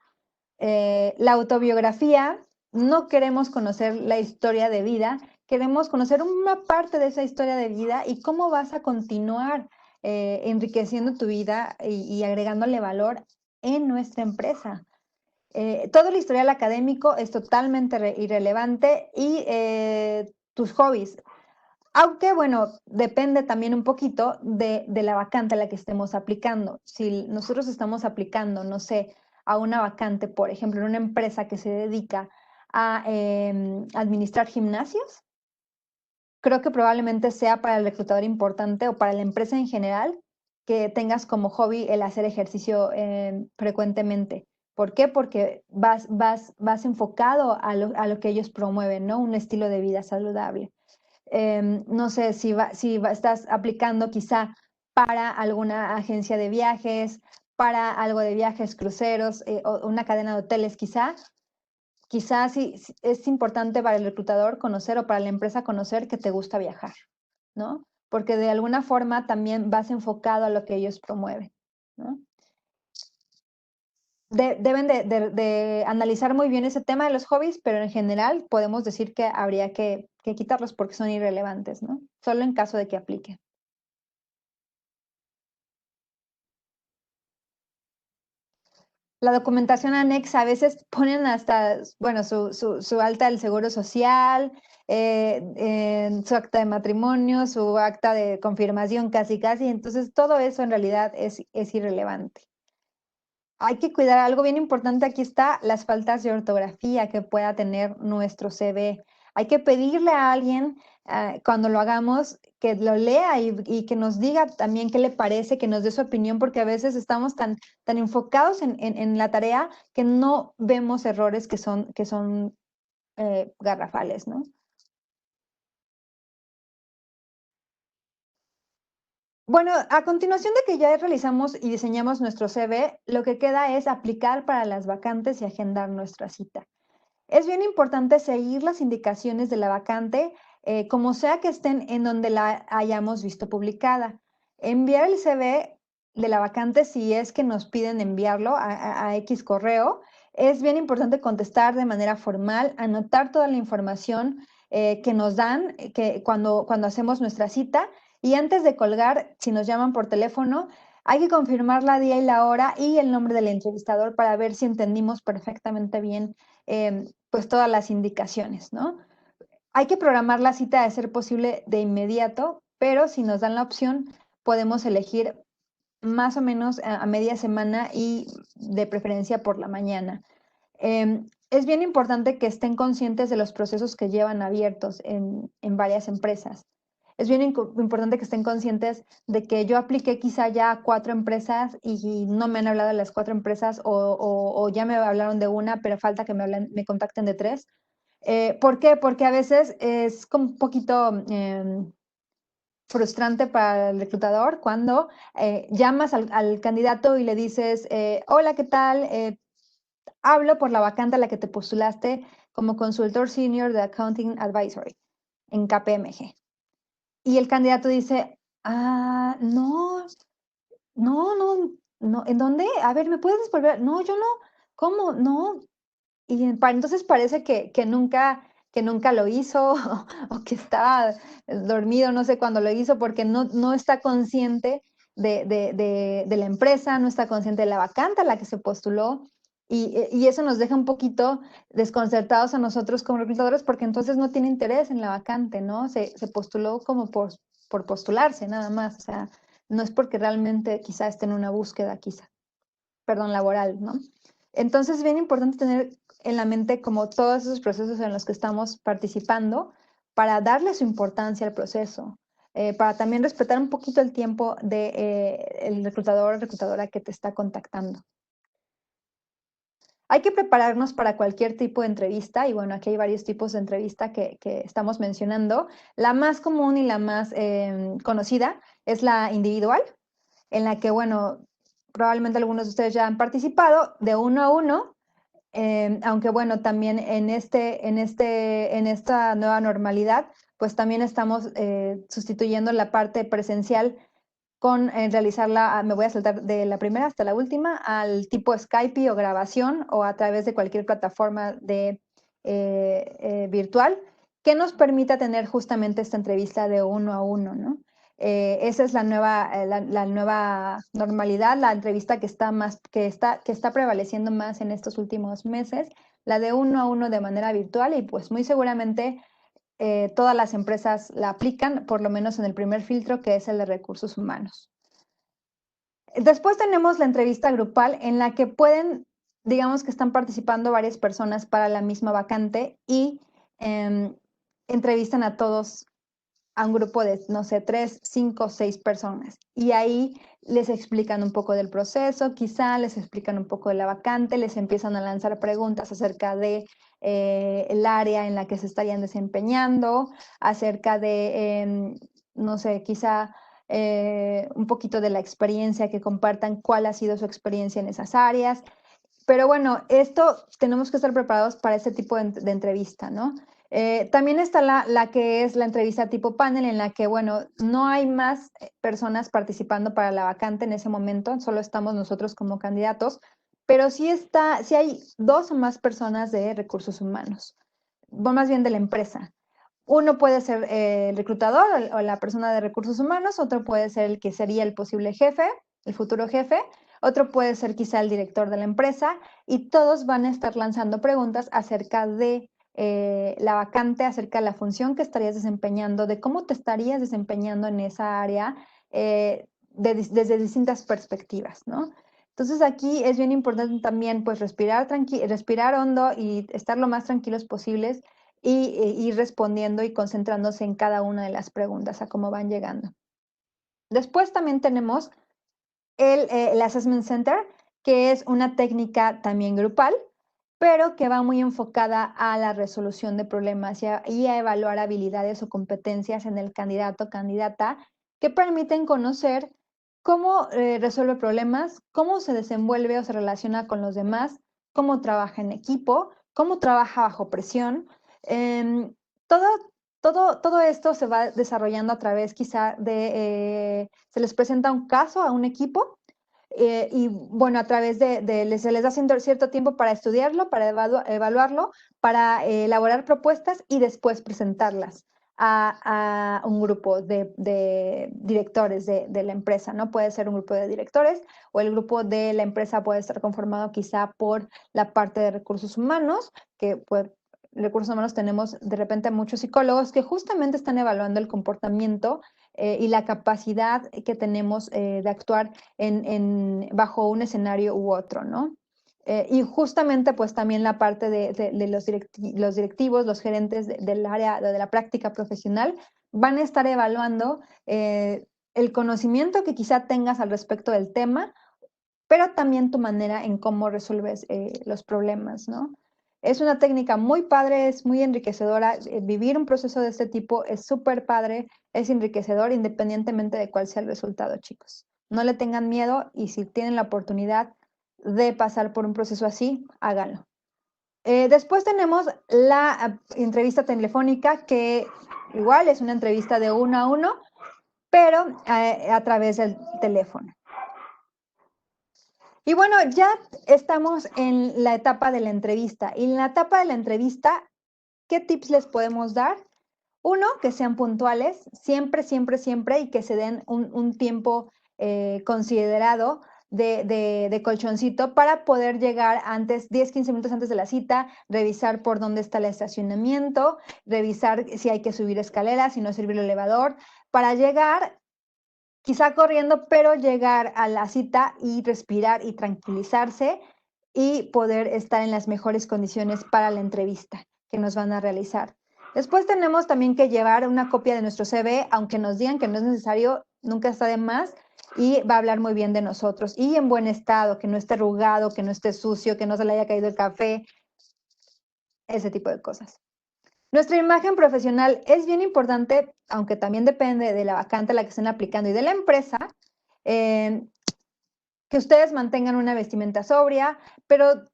A: La autobiografía, no queremos conocer la historia de vida, queremos conocer una parte de esa historia de vida y cómo vas a continuar enriqueciendo tu vida y agregándole valor en nuestra empresa. Todo el historial académico es totalmente irrelevante y tus hobbies. Aunque, bueno, depende también un poquito de la vacante a la que estemos aplicando. Si nosotros estamos aplicando, no sé, a una vacante, por ejemplo, en una empresa que se dedica a administrar gimnasios, creo que probablemente sea para el reclutador importante o para la empresa en general que tengas como hobby el hacer ejercicio frecuentemente. ¿Por qué? Porque vas enfocado a lo que ellos promueven, ¿no? Un estilo de vida saludable. No sé estás aplicando quizá para alguna agencia de viajes, para algo de viajes, cruceros, o una cadena de hoteles quizá sí es importante para el reclutador conocer o para la empresa conocer que te gusta viajar, ¿no? Porque de alguna forma también vas enfocado a lo que ellos promueven, ¿no? Deben de analizar muy bien ese tema de los hobbies, pero en general podemos decir que habría que quitarlos porque son irrelevantes, ¿no? Solo en caso de que aplique. La documentación anexa, a veces ponen hasta, bueno, su alta del seguro social, su acta de matrimonio, su acta de confirmación casi casi, entonces todo eso en realidad es irrelevante. Hay que cuidar algo bien importante, aquí está las faltas de ortografía que pueda tener nuestro CV. Hay que pedirle a alguien cuando lo hagamos que lo lea y que nos diga también qué le parece, que nos dé su opinión, porque a veces estamos tan enfocados en la tarea que no vemos errores que son garrafales, ¿no? Bueno, a continuación de que ya realizamos y diseñamos nuestro CV, lo que queda es aplicar para las vacantes y agendar nuestra cita. Es bien importante seguir las indicaciones de la vacante, como sea que estén en donde la hayamos visto publicada. Enviar el CV de la vacante si es que nos piden enviarlo a X correo. Es bien importante contestar de manera formal, anotar toda la información que nos dan cuando hacemos nuestra cita y antes de colgar, si nos llaman por teléfono, hay que confirmar la día y la hora y el nombre del entrevistador para ver si entendimos perfectamente bien pues todas las indicaciones, ¿no? Hay que programar la cita de ser posible de inmediato, pero si nos dan la opción, podemos elegir más o menos a media semana y de preferencia por la mañana. Es bien importante que estén conscientes de los procesos que llevan abiertos en varias empresas. Es bien importante que estén conscientes de que yo apliqué quizá ya a 4 empresas y no me han hablado de las 4 empresas o ya me hablaron de una, pero falta que me contacten de 3. ¿Por qué? Porque a veces es como un poquito frustrante para el reclutador cuando llamas al candidato y le dices, hola, ¿qué tal? Hablo por la vacante a la que te postulaste como consultor senior de Accounting Advisory en KPMG. y el candidato dice, no, no, no, no, ¿en dónde? A ver, ¿me puedes volver? No, yo no, ¿cómo? No. Y entonces parece que nunca lo hizo o que estaba dormido, no sé cuándo lo hizo, porque no está consciente de la empresa, no está consciente de la vacante a la que se postuló. Y eso nos deja un poquito desconcertados a nosotros como reclutadores porque entonces no tiene interés en la vacante, ¿no? Se postuló como por postularse nada más, o sea, no es porque realmente quizá esté en una búsqueda, perdón, laboral, ¿no? Entonces es bien importante tener en la mente como todos esos procesos en los que estamos participando para darle su importancia al proceso, para también respetar un poquito el tiempo de, el reclutador o reclutadora que te está contactando. Hay que prepararnos para cualquier tipo de entrevista y bueno, aquí hay varios tipos de entrevista que estamos mencionando. La más común y la más conocida es la individual, en la que, bueno, probablemente algunos de ustedes ya han participado de uno a uno, aunque bueno, también en esta nueva normalidad, pues también estamos sustituyendo la parte presencial con realizarla, me voy a saltar de la primera hasta la última, al tipo Skype o grabación o a través de cualquier plataforma de virtual que nos permita tener justamente esta entrevista de uno a uno, ¿no? Esa es la nueva normalidad, la entrevista que está prevaleciendo más en estos últimos meses, la de uno a uno de manera virtual y pues muy seguramente todas las empresas la aplican, por lo menos en el primer filtro, que es el de recursos humanos. Después tenemos la entrevista grupal en la que pueden, digamos que están participando varias personas para la misma vacante y entrevistan a todos a un grupo de, no sé, 3, 5, 6 personas. Y ahí les explican un poco del proceso, quizá les explican un poco de la vacante, les empiezan a lanzar preguntas acerca de el área en la que se estarían desempeñando, acerca de, no sé, quizá un poquito de la experiencia, que compartan cuál ha sido su experiencia en esas áreas. Pero bueno, esto tenemos que estar preparados para este tipo de entrevista, ¿no? También está la que es la entrevista tipo panel, en la que, bueno, no hay más personas participando para la vacante en ese momento, solo estamos nosotros como candidatos, pero sí hay dos o más personas de recursos humanos, o más bien de la empresa. Uno puede ser el reclutador o la persona de recursos humanos, otro puede ser el que sería el posible jefe, el futuro jefe, otro puede ser quizá el director de la empresa y todos van a estar lanzando preguntas acerca de la vacante, acerca de la función que estarías desempeñando, de cómo te estarías desempeñando en esa área desde distintas perspectivas, ¿no? Entonces aquí es bien importante también pues respirar hondo y estar lo más tranquilos posibles y ir respondiendo y concentrándose en cada una de las preguntas a cómo van llegando. Después también tenemos el Assessment Center, que es una técnica también grupal, pero que va muy enfocada a la resolución de problemas y a evaluar habilidades o competencias en el candidato o candidata que permiten conocer cómo resuelve problemas, cómo se desenvuelve o se relaciona con los demás, cómo trabaja en equipo, cómo trabaja bajo presión. Eh, todo, todo esto se va desarrollando a través quizá se les presenta un caso a un equipo y bueno, a través se les da cierto tiempo para estudiarlo, para evaluarlo, para elaborar propuestas y después presentarlas a un grupo de directores de la empresa, ¿no? Puede ser un grupo de directores o el grupo de la empresa puede estar conformado quizá por la parte de recursos humanos, que pues recursos humanos tenemos de repente muchos psicólogos que justamente están evaluando el comportamiento y la capacidad que tenemos de actuar bajo un escenario u otro, ¿no? Y justamente pues también la parte de los directivos, los gerentes del área de la práctica profesional van a estar evaluando el conocimiento que quizá tengas al respecto del tema, pero también tu manera en cómo resuelves los problemas, ¿no? Es una técnica muy padre, es muy enriquecedora. Vivir un proceso de este tipo es súper padre, es enriquecedor independientemente de cuál sea el resultado, chicos. No le tengan miedo y si tienen la oportunidad de pasar por un proceso así, háganlo. Después tenemos la entrevista telefónica que Igual es una entrevista de 1 a 1, pero a través del teléfono. Y bueno, ya estamos en la etapa de la entrevista. Y en la etapa de la entrevista, ¿qué tips les podemos dar? Uno, que sean puntuales, siempre, siempre, siempre, y que se den un tiempo considerado de colchoncito para poder llegar antes, 10, 15 minutos antes de la cita, revisar por dónde está el estacionamiento, revisar si hay que subir escaleras, si no servir el elevador, para llegar quizá corriendo, pero llegar a la cita y respirar y tranquilizarse y poder estar en las mejores condiciones para la entrevista que nos van a realizar. Después tenemos también que llevar una copia de nuestro CV, aunque nos digan que no es necesario, nunca está de más y va a hablar muy bien de nosotros y en buen estado, que no esté arrugado, que no esté sucio, que no se le haya caído el café, ese tipo de cosas. Nuestra imagen profesional es bien importante, aunque también depende de la vacante a la que estén aplicando y de la empresa, eh, que ustedes mantengan una vestimenta sobria, pero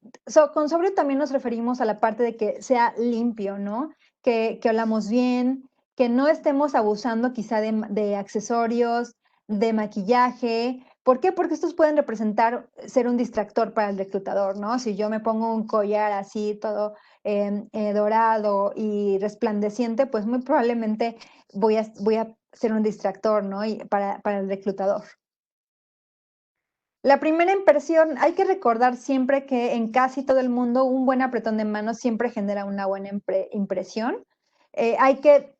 A: con sobrio también nos referimos a la parte de que sea limpio, ¿no? Que olamos bien, que no estemos abusando quizá de accesorios, de maquillaje. ¿Por qué? Porque estos pueden representar ser un distractor para el reclutador, ¿no? Si yo me pongo un collar así todo dorado y resplandeciente, pues muy probablemente voy a ser un distractor, ¿no? Y para el reclutador. La primera impresión, hay que recordar siempre que en casi todo el mundo un buen apretón de manos siempre genera una buena impresión. Hay que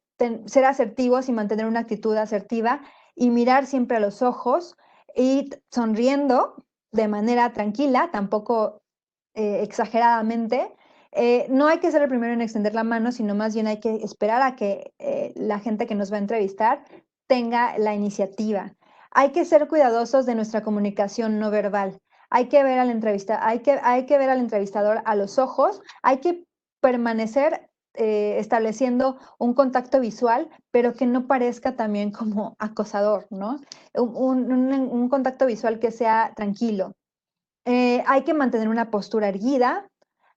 A: ser asertivos y mantener una actitud asertiva y mirar siempre a los ojos y sonriendo de manera tranquila, tampoco exageradamente. No hay que ser el primero en extender la mano, sino más bien hay que esperar a que la gente que nos va a entrevistar tenga la iniciativa. Hay que ser cuidadosos de nuestra comunicación no verbal. Hay que ver hay que ver al entrevistador a los ojos, hay que permanecer estableciendo un contacto visual, pero que no parezca también como acosador, ¿no? Un contacto visual que sea tranquilo. Hay que mantener una postura erguida,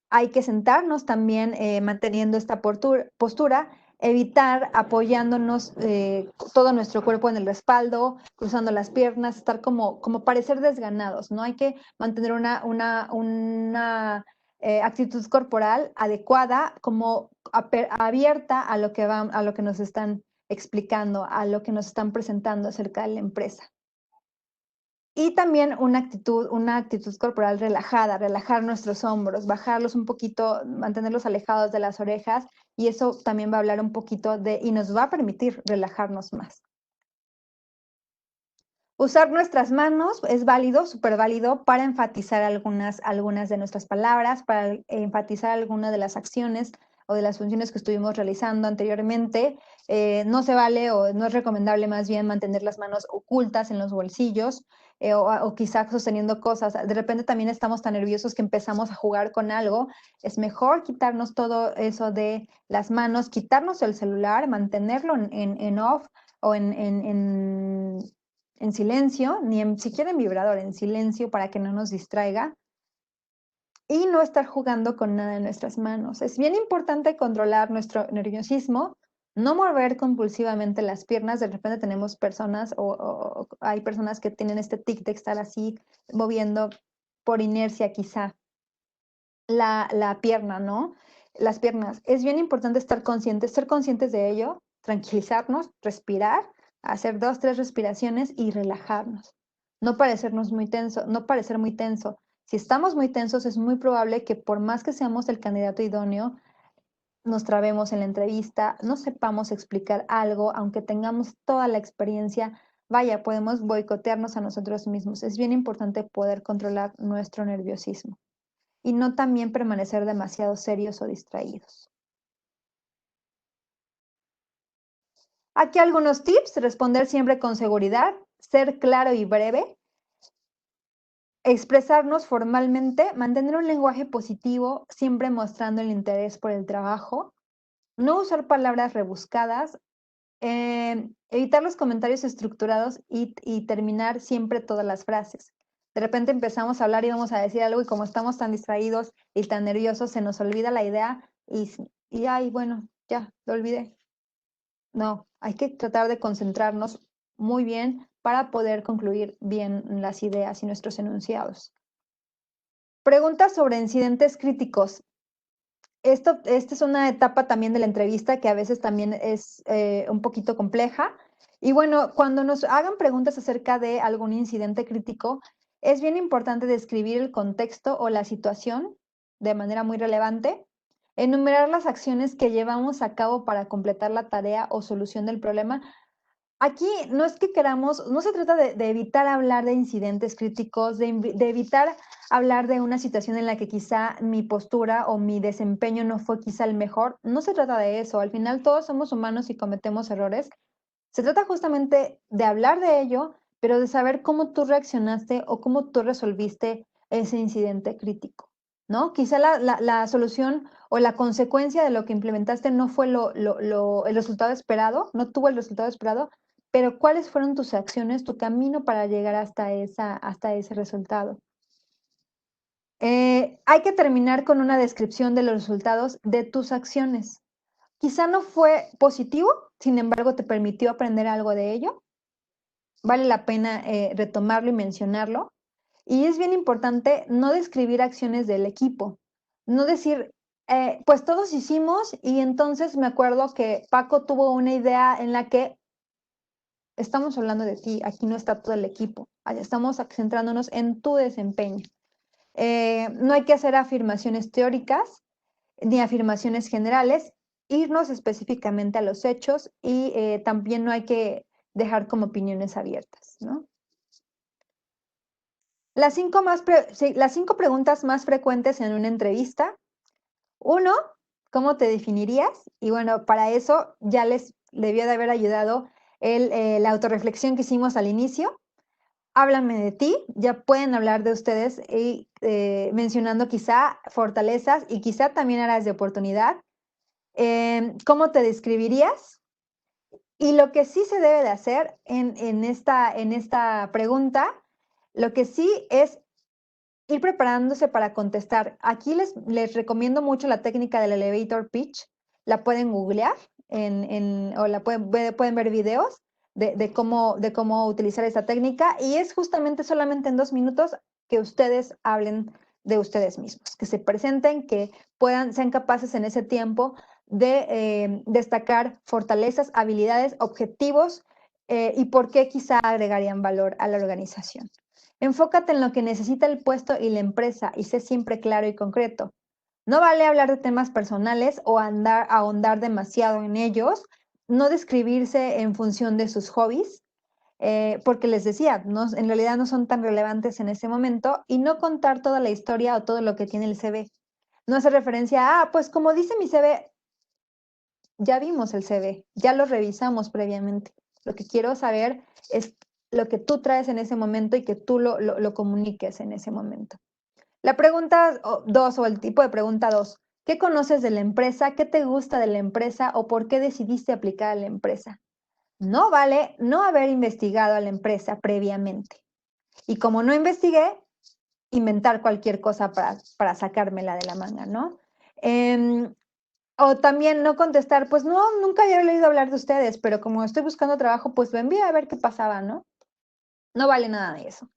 A: hay que sentarnos también manteniendo esta postura, evitar apoyándonos todo nuestro cuerpo en el respaldo, cruzando las piernas, estar como parecer desganados, ¿no? Hay que mantener una actitud corporal adecuada, como abierta a lo que nos están explicando, a lo que nos están presentando acerca de la empresa. Y también una actitud corporal relajada, relajar nuestros hombros, bajarlos un poquito, mantenerlos alejados de las orejas, y eso también va a hablar un poquito y nos va a permitir relajarnos más. Usar nuestras manos es válido, súper válido, para enfatizar algunas de nuestras palabras, para enfatizar algunas de las acciones o de las funciones que estuvimos realizando anteriormente. No se vale o no es recomendable más bien mantener las manos ocultas en los bolsillos o quizás sosteniendo cosas. De repente también estamos tan nerviosos que empezamos a jugar con algo. Es mejor quitarnos todo eso de las manos, quitarnos el celular, mantenerlo en off o en silencio, ni siquiera en vibrador, en silencio para que no nos distraiga y no estar jugando con nada en nuestras manos. Es bien importante controlar nuestro nerviosismo, no mover compulsivamente las piernas. De repente tenemos personas o hay personas que tienen este tic de estar así moviendo por inercia quizá la pierna, ¿no? Las piernas. Es bien importante estar conscientes, ser conscientes de ello, tranquilizarnos, respirar, hacer 2, 3 respiraciones y relajarnos. No parecernos muy tenso, no parecer muy tenso. Si estamos muy tensos, es muy probable que por más que seamos el candidato idóneo, nos trabemos en la entrevista, no sepamos explicar algo, aunque tengamos toda la experiencia, vaya, podemos boicotearnos a nosotros mismos. Es bien importante poder controlar nuestro nerviosismo y no también permanecer demasiado serios o distraídos. Aquí algunos tips: responder siempre con seguridad, ser claro y breve, expresarnos formalmente, mantener un lenguaje positivo, siempre mostrando el interés por el trabajo, no usar palabras rebuscadas, evitar los comentarios estructurados y terminar siempre todas las frases. De repente empezamos a hablar y vamos a decir algo y como estamos tan distraídos y tan nerviosos, se nos olvida la idea y ay, bueno, ya, lo olvidé. No, hay que tratar de concentrarnos muy bien para poder concluir bien las ideas y nuestros enunciados. Preguntas sobre incidentes críticos. Esta es una etapa también de la entrevista que a veces también es un poquito compleja. Y bueno, cuando nos hagan preguntas acerca de algún incidente crítico, es bien importante describir el contexto o la situación de manera muy relevante, enumerar las acciones que llevamos a cabo para completar la tarea o solución del problema. Aquí no es que queramos, no se trata de evitar hablar de incidentes críticos, de evitar hablar de una situación en la que quizá mi postura o mi desempeño no fue quizá el mejor. No se trata de eso. Al final todos somos humanos y cometemos errores. Se trata justamente de hablar de ello, pero de saber cómo tú reaccionaste o cómo tú resolviste ese incidente crítico, ¿no? Quizá la solución o la consecuencia de lo que implementaste no fue el resultado esperado, no tuvo el resultado esperado, pero ¿cuáles fueron tus acciones, tu camino para llegar hasta ese resultado? Hay que terminar con una descripción de los resultados de tus acciones. Quizá no fue positivo, sin embargo, te permitió aprender algo de ello. Vale la pena retomarlo y mencionarlo. Y es bien importante no describir acciones del equipo, no decir, pues todos hicimos y entonces me acuerdo que Paco tuvo una idea en la que estamos hablando de ti, aquí no está todo el equipo, estamos centrándonos en tu desempeño. No hay que hacer afirmaciones teóricas ni afirmaciones generales, irnos específicamente a los hechos y también no hay que dejar como opiniones abiertas, ¿no? Las cinco preguntas más frecuentes en una entrevista. Uno, ¿cómo te definirías? Y bueno, para eso ya les debió de haber ayudado la autorreflexión que hicimos al inicio. Háblame de ti, ya pueden hablar de ustedes y mencionando quizá fortalezas y quizá también áreas de oportunidad. ¿Cómo te describirías? Y lo que sí se debe de hacer en esta pregunta, lo que sí es ir preparándose para contestar. Aquí les recomiendo mucho la técnica del elevator pitch. La pueden googlear o pueden ver videos de cómo utilizar esta técnica. Y es justamente solamente en 2 minutos que ustedes hablen de ustedes mismos, que se presenten, que sean capaces en ese tiempo de destacar fortalezas, habilidades, objetivos y por qué quizá agregarían valor a la organización. Enfócate en lo que necesita el puesto y la empresa y sé siempre claro y concreto. No vale hablar de temas personales o ahondar demasiado en ellos, no describirse en función de sus hobbies, porque les decía, en realidad no son tan relevantes en ese momento, y no contar toda la historia o todo lo que tiene el CV. No hace referencia a, pues como dice mi CV, ya vimos el CV, ya lo revisamos previamente. Lo que quiero saber es lo que tú traes en ese momento y que tú lo comuniques en ese momento. La pregunta 2 o el tipo de pregunta 2. ¿Qué conoces de la empresa? ¿Qué te gusta de la empresa? ¿O por qué decidiste aplicar a la empresa? No vale no haber investigado a la empresa previamente. Y como no investigué, inventar cualquier cosa para sacármela de la manga, ¿no? O también no contestar, pues no, nunca había leído hablar de ustedes, pero como estoy buscando trabajo, pues lo envié a ver qué pasaba, ¿no? No vale nada de eso.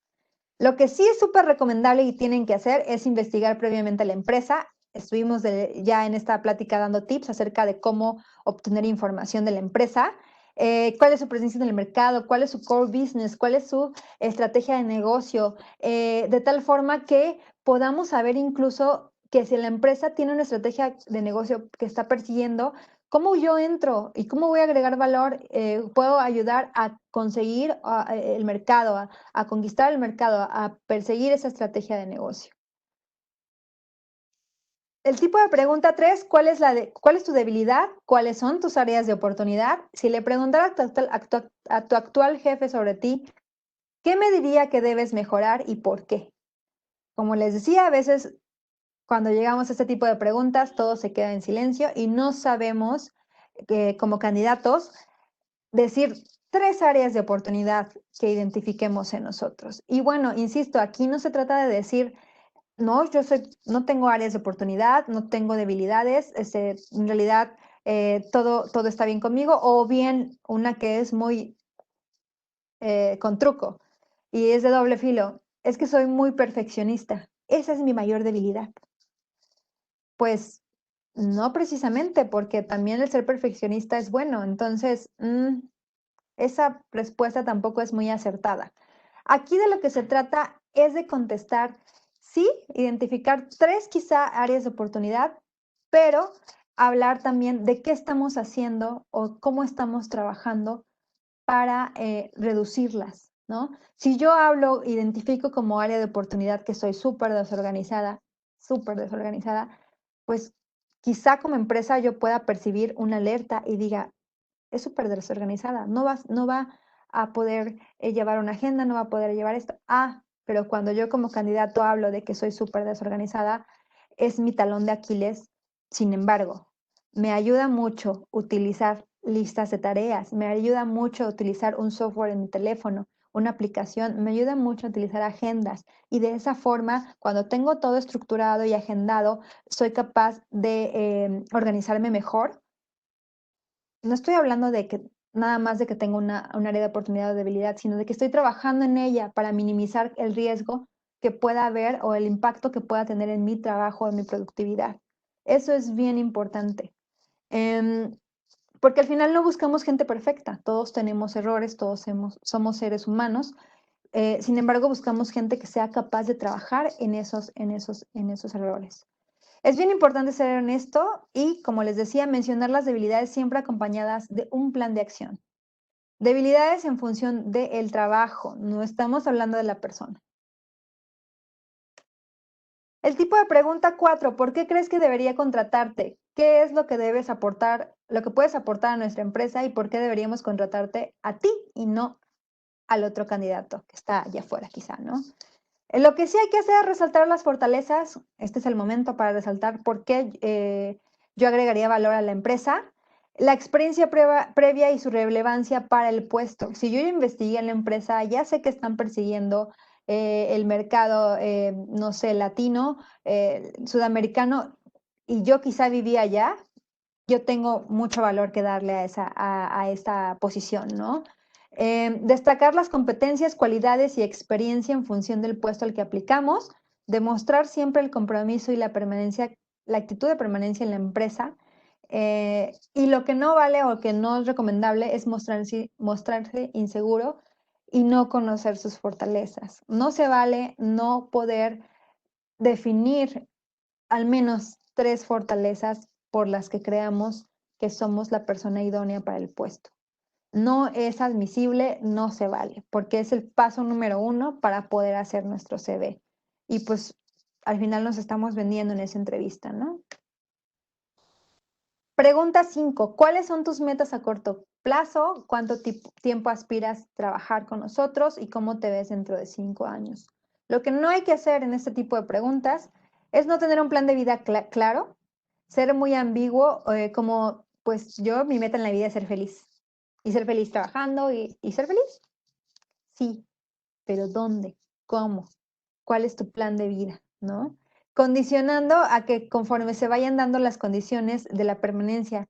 A: Lo que sí es súper recomendable y tienen que hacer es investigar previamente la empresa. Estuvimos ya en esta plática dando tips acerca de cómo obtener información de la empresa, cuál es su presencia en el mercado, cuál es su core business, cuál es su estrategia de negocio, de tal forma que podamos saber incluso que si la empresa tiene una estrategia de negocio que está persiguiendo, ¿cómo yo entro y cómo voy a agregar valor? ¿Puedo ayudar a conseguir el mercado, a conquistar el mercado, a perseguir esa estrategia de negocio? El tipo de pregunta 3, ¿cuál es tu debilidad? ¿Cuáles son tus áreas de oportunidad? Si le preguntara a tu actual jefe sobre ti, ¿qué me diría que debes mejorar y por qué? Como les decía, a veces cuando llegamos a este tipo de preguntas, todo se queda en silencio y no sabemos, como candidatos, decir 3 áreas de oportunidad que identifiquemos en nosotros. Y bueno, insisto, aquí no se trata de decir, no, no tengo áreas de oportunidad, no tengo debilidades, en realidad todo está bien conmigo, o bien una que es muy con truco y es de doble filo, es que soy muy perfeccionista. Esa es mi mayor debilidad. Pues no precisamente, porque también el ser perfeccionista es bueno. Entonces, esa respuesta tampoco es muy acertada. Aquí de lo que se trata es de contestar, sí, identificar 3 quizá áreas de oportunidad, pero hablar también de qué estamos haciendo o cómo estamos trabajando para reducirlas, ¿no? Si yo hablo, identifico como área de oportunidad que soy súper desorganizada, pues quizá como empresa yo pueda percibir una alerta y diga, es súper desorganizada, no va a poder llevar una agenda, no va a poder llevar esto. Pero cuando yo como candidato hablo de que soy súper desorganizada, es mi talón de Aquiles. Sin embargo, me ayuda mucho utilizar listas de tareas, me ayuda mucho utilizar un software en mi teléfono, una aplicación, me ayuda mucho a utilizar agendas y de esa forma, cuando tengo todo estructurado y agendado, soy capaz de organizarme mejor. No estoy hablando de que nada más de que tengo un área de oportunidad o debilidad, sino de que estoy trabajando en ella para minimizar el riesgo que pueda haber o el impacto que pueda tener en mi trabajo, en mi productividad. Eso es bien importante. Em, Porque al final no buscamos gente perfecta, todos tenemos errores, somos seres humanos. Sin embargo, buscamos gente que sea capaz de trabajar en esos errores. Es bien importante ser honesto y, como les decía, mencionar las debilidades siempre acompañadas de un plan de acción. Debilidades en función del trabajo, no estamos hablando de la persona. El tipo de pregunta 4, ¿por qué crees que debería contratarte? ¿Qué es lo que debes aportar, lo que puedes aportar a nuestra empresa y por qué deberíamos contratarte a ti y no al otro candidato que está allá afuera quizá, ¿no? Lo que sí hay que hacer es resaltar las fortalezas. Este es el momento para resaltar por qué yo agregaría valor a la empresa. La experiencia previa y su relevancia para el puesto. Si yo ya investigué en la empresa, ya sé que están persiguiendo el mercado, no sé, latino, sudamericano, y yo quizá vivía allá, yo tengo mucho valor que darle a esta posición, ¿no? Destacar las competencias, cualidades y experiencia en función del puesto al que aplicamos, demostrar siempre el compromiso y la permanencia, la actitud de permanencia en la empresa. Y lo que no vale o que no es recomendable es mostrarse inseguro y no conocer sus fortalezas. No se vale no poder definir al menos 3 fortalezas por las que creamos que somos la persona idónea para el puesto. No es admisible, no se vale, porque es el paso número 1 para poder hacer nuestro CV. Y pues al final nos estamos vendiendo en esa entrevista, ¿no? Pregunta 5. ¿Cuáles son tus metas a corto plazo? ¿Cuánto tiempo aspiras trabajar con nosotros y cómo te ves dentro de 5 años? Lo que no hay que hacer en este tipo de preguntas es no tener un plan de vida claro, ser muy ambiguo, como pues yo, mi meta en la vida es ser feliz. Y ser feliz trabajando y ser feliz. Sí, pero ¿dónde? ¿Cómo? ¿Cuál es tu plan de vida? ¿No? Condicionando a que conforme se vayan dando las condiciones de la permanencia,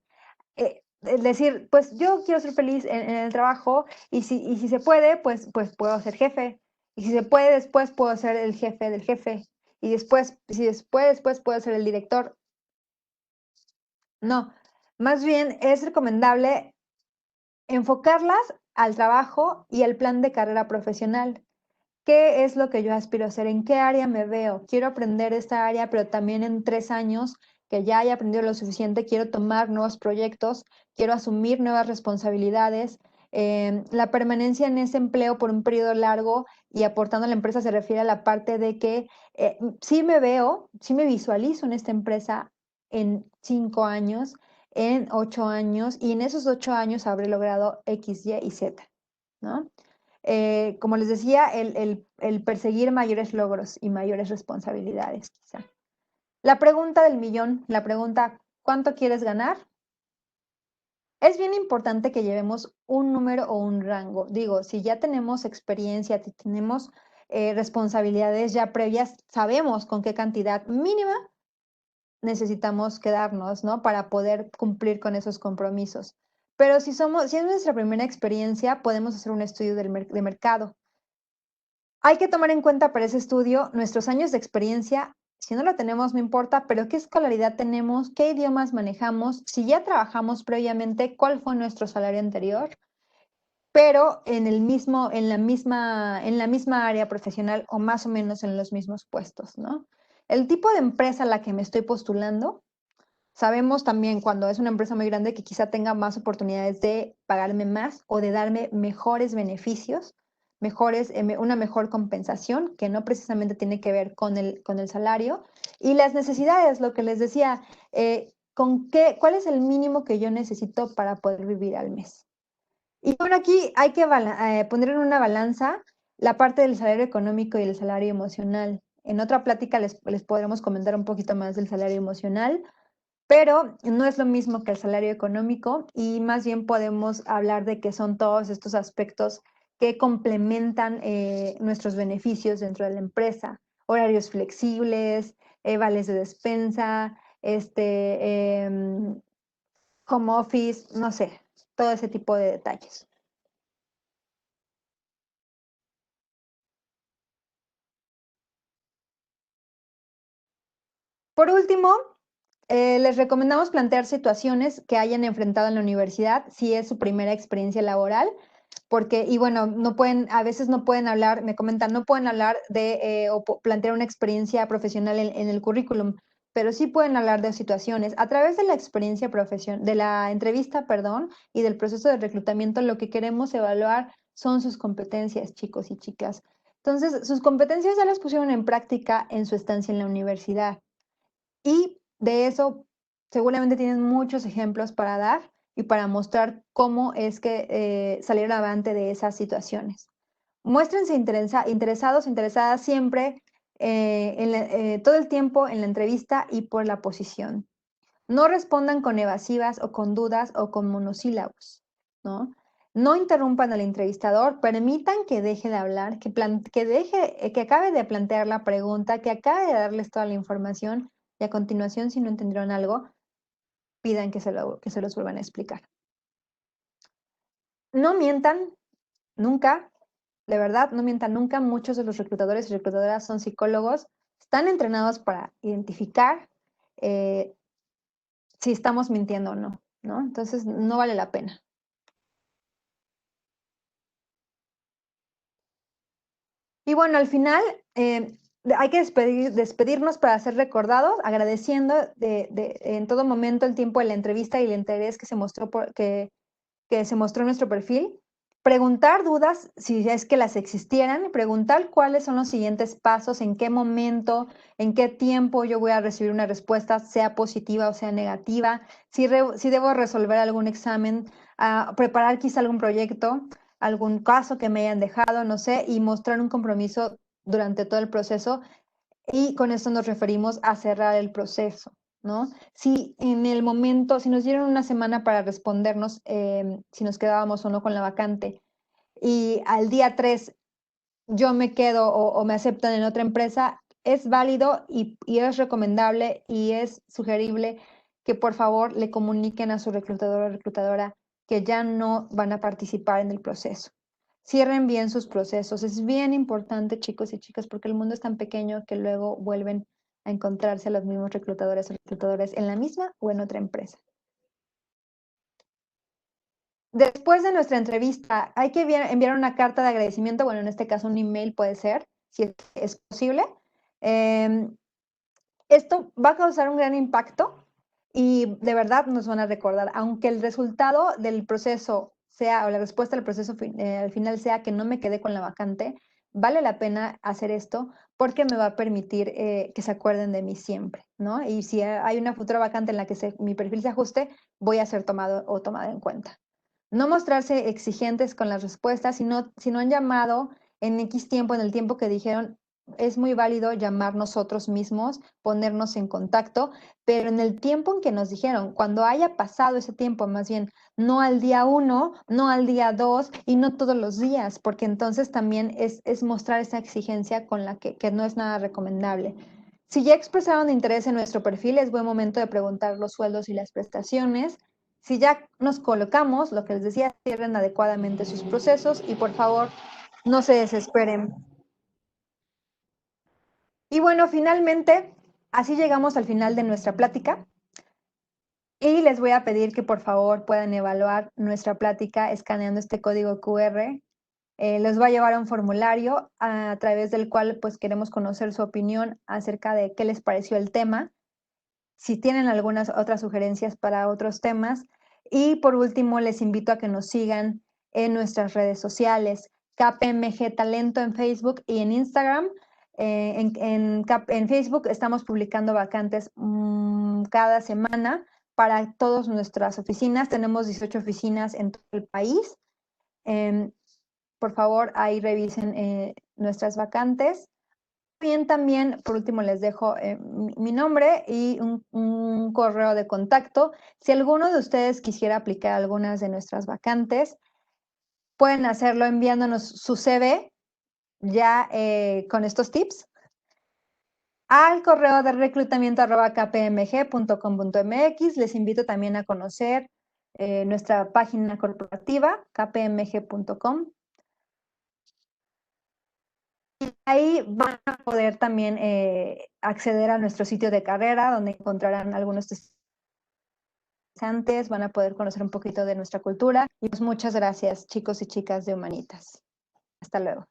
A: es decir, pues yo quiero ser feliz en el trabajo y si se puede, pues puedo ser jefe. Y si se puede, después puedo ser el jefe del jefe. Y después, si después puedo ser el director. No, más bien es recomendable enfocarlas al trabajo y al plan de carrera profesional. ¿Qué es lo que yo aspiro a hacer? ¿En qué área me veo? Quiero aprender esta área, pero también en 3 años que ya haya aprendido lo suficiente, quiero tomar nuevos proyectos, quiero asumir nuevas responsabilidades. La permanencia en ese empleo por un periodo largo y aportando a la empresa se refiere a la parte de que sí me veo, sí me visualizo en esta empresa en 5 años, en 8 años, y en esos 8 años habré logrado X, Y y Z, ¿no? Como les decía, el perseguir mayores logros y mayores responsabilidades, quizá. La pregunta del millón, la pregunta, ¿cuánto quieres ganar? Es bien importante que llevemos un número o un rango. Digo, si ya tenemos experiencia, si tenemos responsabilidades ya previas, sabemos con qué cantidad mínima necesitamos quedarnos, ¿no? Para poder cumplir con esos compromisos. Pero si es nuestra primera experiencia, podemos hacer un estudio de mercado. Hay que tomar en cuenta para ese estudio nuestros años de experiencia. Si no lo tenemos, no importa, pero qué escolaridad tenemos, qué idiomas manejamos, si ya trabajamos previamente, cuál fue nuestro salario anterior, pero en la misma área profesional o más o menos en los mismos puestos, ¿no? El tipo de empresa a la que me estoy postulando, sabemos también cuando es una empresa muy grande que quizá tenga más oportunidades de pagarme más o de darme mejores beneficios, una mejor compensación, que no precisamente tiene que ver con el salario. Y las necesidades, lo que les decía, ¿cuál es el mínimo que yo necesito para poder vivir al mes? Y bueno, aquí hay que poner en una balanza la parte del salario económico y el salario emocional. En otra plática les podremos comentar un poquito más del salario emocional, pero no es lo mismo que el salario económico y más bien podemos hablar de que son todos estos aspectos que complementan nuestros beneficios dentro de la empresa. Horarios flexibles, vales de despensa, home office, no sé, todo ese tipo de detalles. Por último, les recomendamos plantear situaciones que hayan enfrentado en la universidad si es su primera experiencia laboral, porque, y bueno, a veces no pueden hablar, me comentan, no pueden hablar o plantear una experiencia profesional en el currículum, pero sí pueden hablar de situaciones. A través de la experiencia de la entrevista, perdón, y del proceso de reclutamiento, lo que queremos evaluar son sus competencias, chicos y chicas. Entonces, sus competencias ya las pusieron en práctica en su estancia en la universidad. Y de eso seguramente tienen muchos ejemplos para dar y para mostrar cómo es que salieron avante de esas situaciones. Muéstrense interesados, interesadas siempre, todo el tiempo en la entrevista y por la posición. No respondan con evasivas o con dudas o con monosílabos, ¿no? No interrumpan al entrevistador, permitan que deje de hablar, que acabe de plantear la pregunta, que acabe de darles toda la información y a continuación, si no entendieron algo, pidan que se los vuelvan a explicar. No mientan nunca, de verdad, no mientan nunca. Muchos de los reclutadores y reclutadoras son psicólogos, están entrenados para identificar eh, si estamos mintiendo o no, ¿no? Entonces, no vale la pena. Y bueno, al final hay que despedirnos para ser recordados, agradeciendo en todo momento el tiempo de la entrevista y el interés que se mostró que se mostró en nuestro perfil. Preguntar dudas si es que las existieran, preguntar cuáles son los siguientes pasos, en qué momento, en qué tiempo yo voy a recibir una respuesta, sea positiva o sea negativa, si debo resolver algún examen, preparar quizá algún proyecto, algún caso que me hayan dejado, no sé, y mostrar un compromiso durante todo el proceso. Y con esto nos referimos a cerrar el proceso, ¿no? Si en el momento, si nos dieron una semana para respondernos si nos quedábamos o no con la vacante y al día 3 yo me quedo o me aceptan en otra empresa, es válido y es recomendable y es sugerible que por favor le comuniquen a su reclutador o reclutadora que ya no van a participar en el proceso. Cierren bien sus procesos. Es bien importante, chicos y chicas, porque el mundo es tan pequeño que luego vuelven a encontrarse a los mismos reclutadores o reclutadores en la misma o en otra empresa. Después de nuestra entrevista, hay que enviar una carta de agradecimiento, bueno, en este caso un email puede ser, si es posible. Esto va a causar un gran impacto y de verdad nos van a recordar, aunque el resultado del proceso sea, o la respuesta del proceso al final sea que no me quedé con la vacante, vale la pena hacer esto porque me va a permitir que se acuerden de mí siempre, ¿no? Y si hay una futura vacante en la que mi perfil se ajuste, voy a ser tomado o tomada en cuenta. No mostrarse exigentes con las respuestas, si no han llamado en X tiempo, en el tiempo que dijeron, es muy válido llamar nosotros mismos, ponernos en contacto, pero en el tiempo en que nos dijeron, cuando haya pasado ese tiempo, más bien, no al día 1, no al día 2 y no todos los días, porque entonces también es mostrar esa exigencia con la que no es nada recomendable. Si ya expresaron interés en nuestro perfil, es buen momento de preguntar los sueldos y las prestaciones. Si ya nos colocamos, lo que les decía, cierren adecuadamente sus procesos y por favor no se desesperen. Y bueno, finalmente, así llegamos al final de nuestra plática. Y les voy a pedir que por favor puedan evaluar nuestra plática escaneando este código QR. Los va a llevar a un formulario a través del cual pues queremos conocer su opinión acerca de qué les pareció el tema, si tienen algunas otras sugerencias para otros temas. Y por último, les invito a que nos sigan en nuestras redes sociales, KPMG Talento en Facebook y en Instagram. En Facebook estamos publicando vacantes cada semana para todas nuestras oficinas. Tenemos 18 oficinas en todo el país. Por favor, ahí revisen nuestras vacantes. Bien, también, por último, les dejo mi nombre y un correo de contacto. Si alguno de ustedes quisiera aplicar algunas de nuestras vacantes, pueden hacerlo enviándonos su CV ya con estos tips al correo de reclutamiento@kpmg.com.mx. Les invito también a conocer nuestra página corporativa, kpmg.com. Ahí van a poder también acceder a nuestro sitio de carrera, donde encontrarán algunos interesantes, van a poder conocer un poquito de nuestra cultura. Y pues muchas gracias, chicos y chicas de Humanitas. Hasta luego.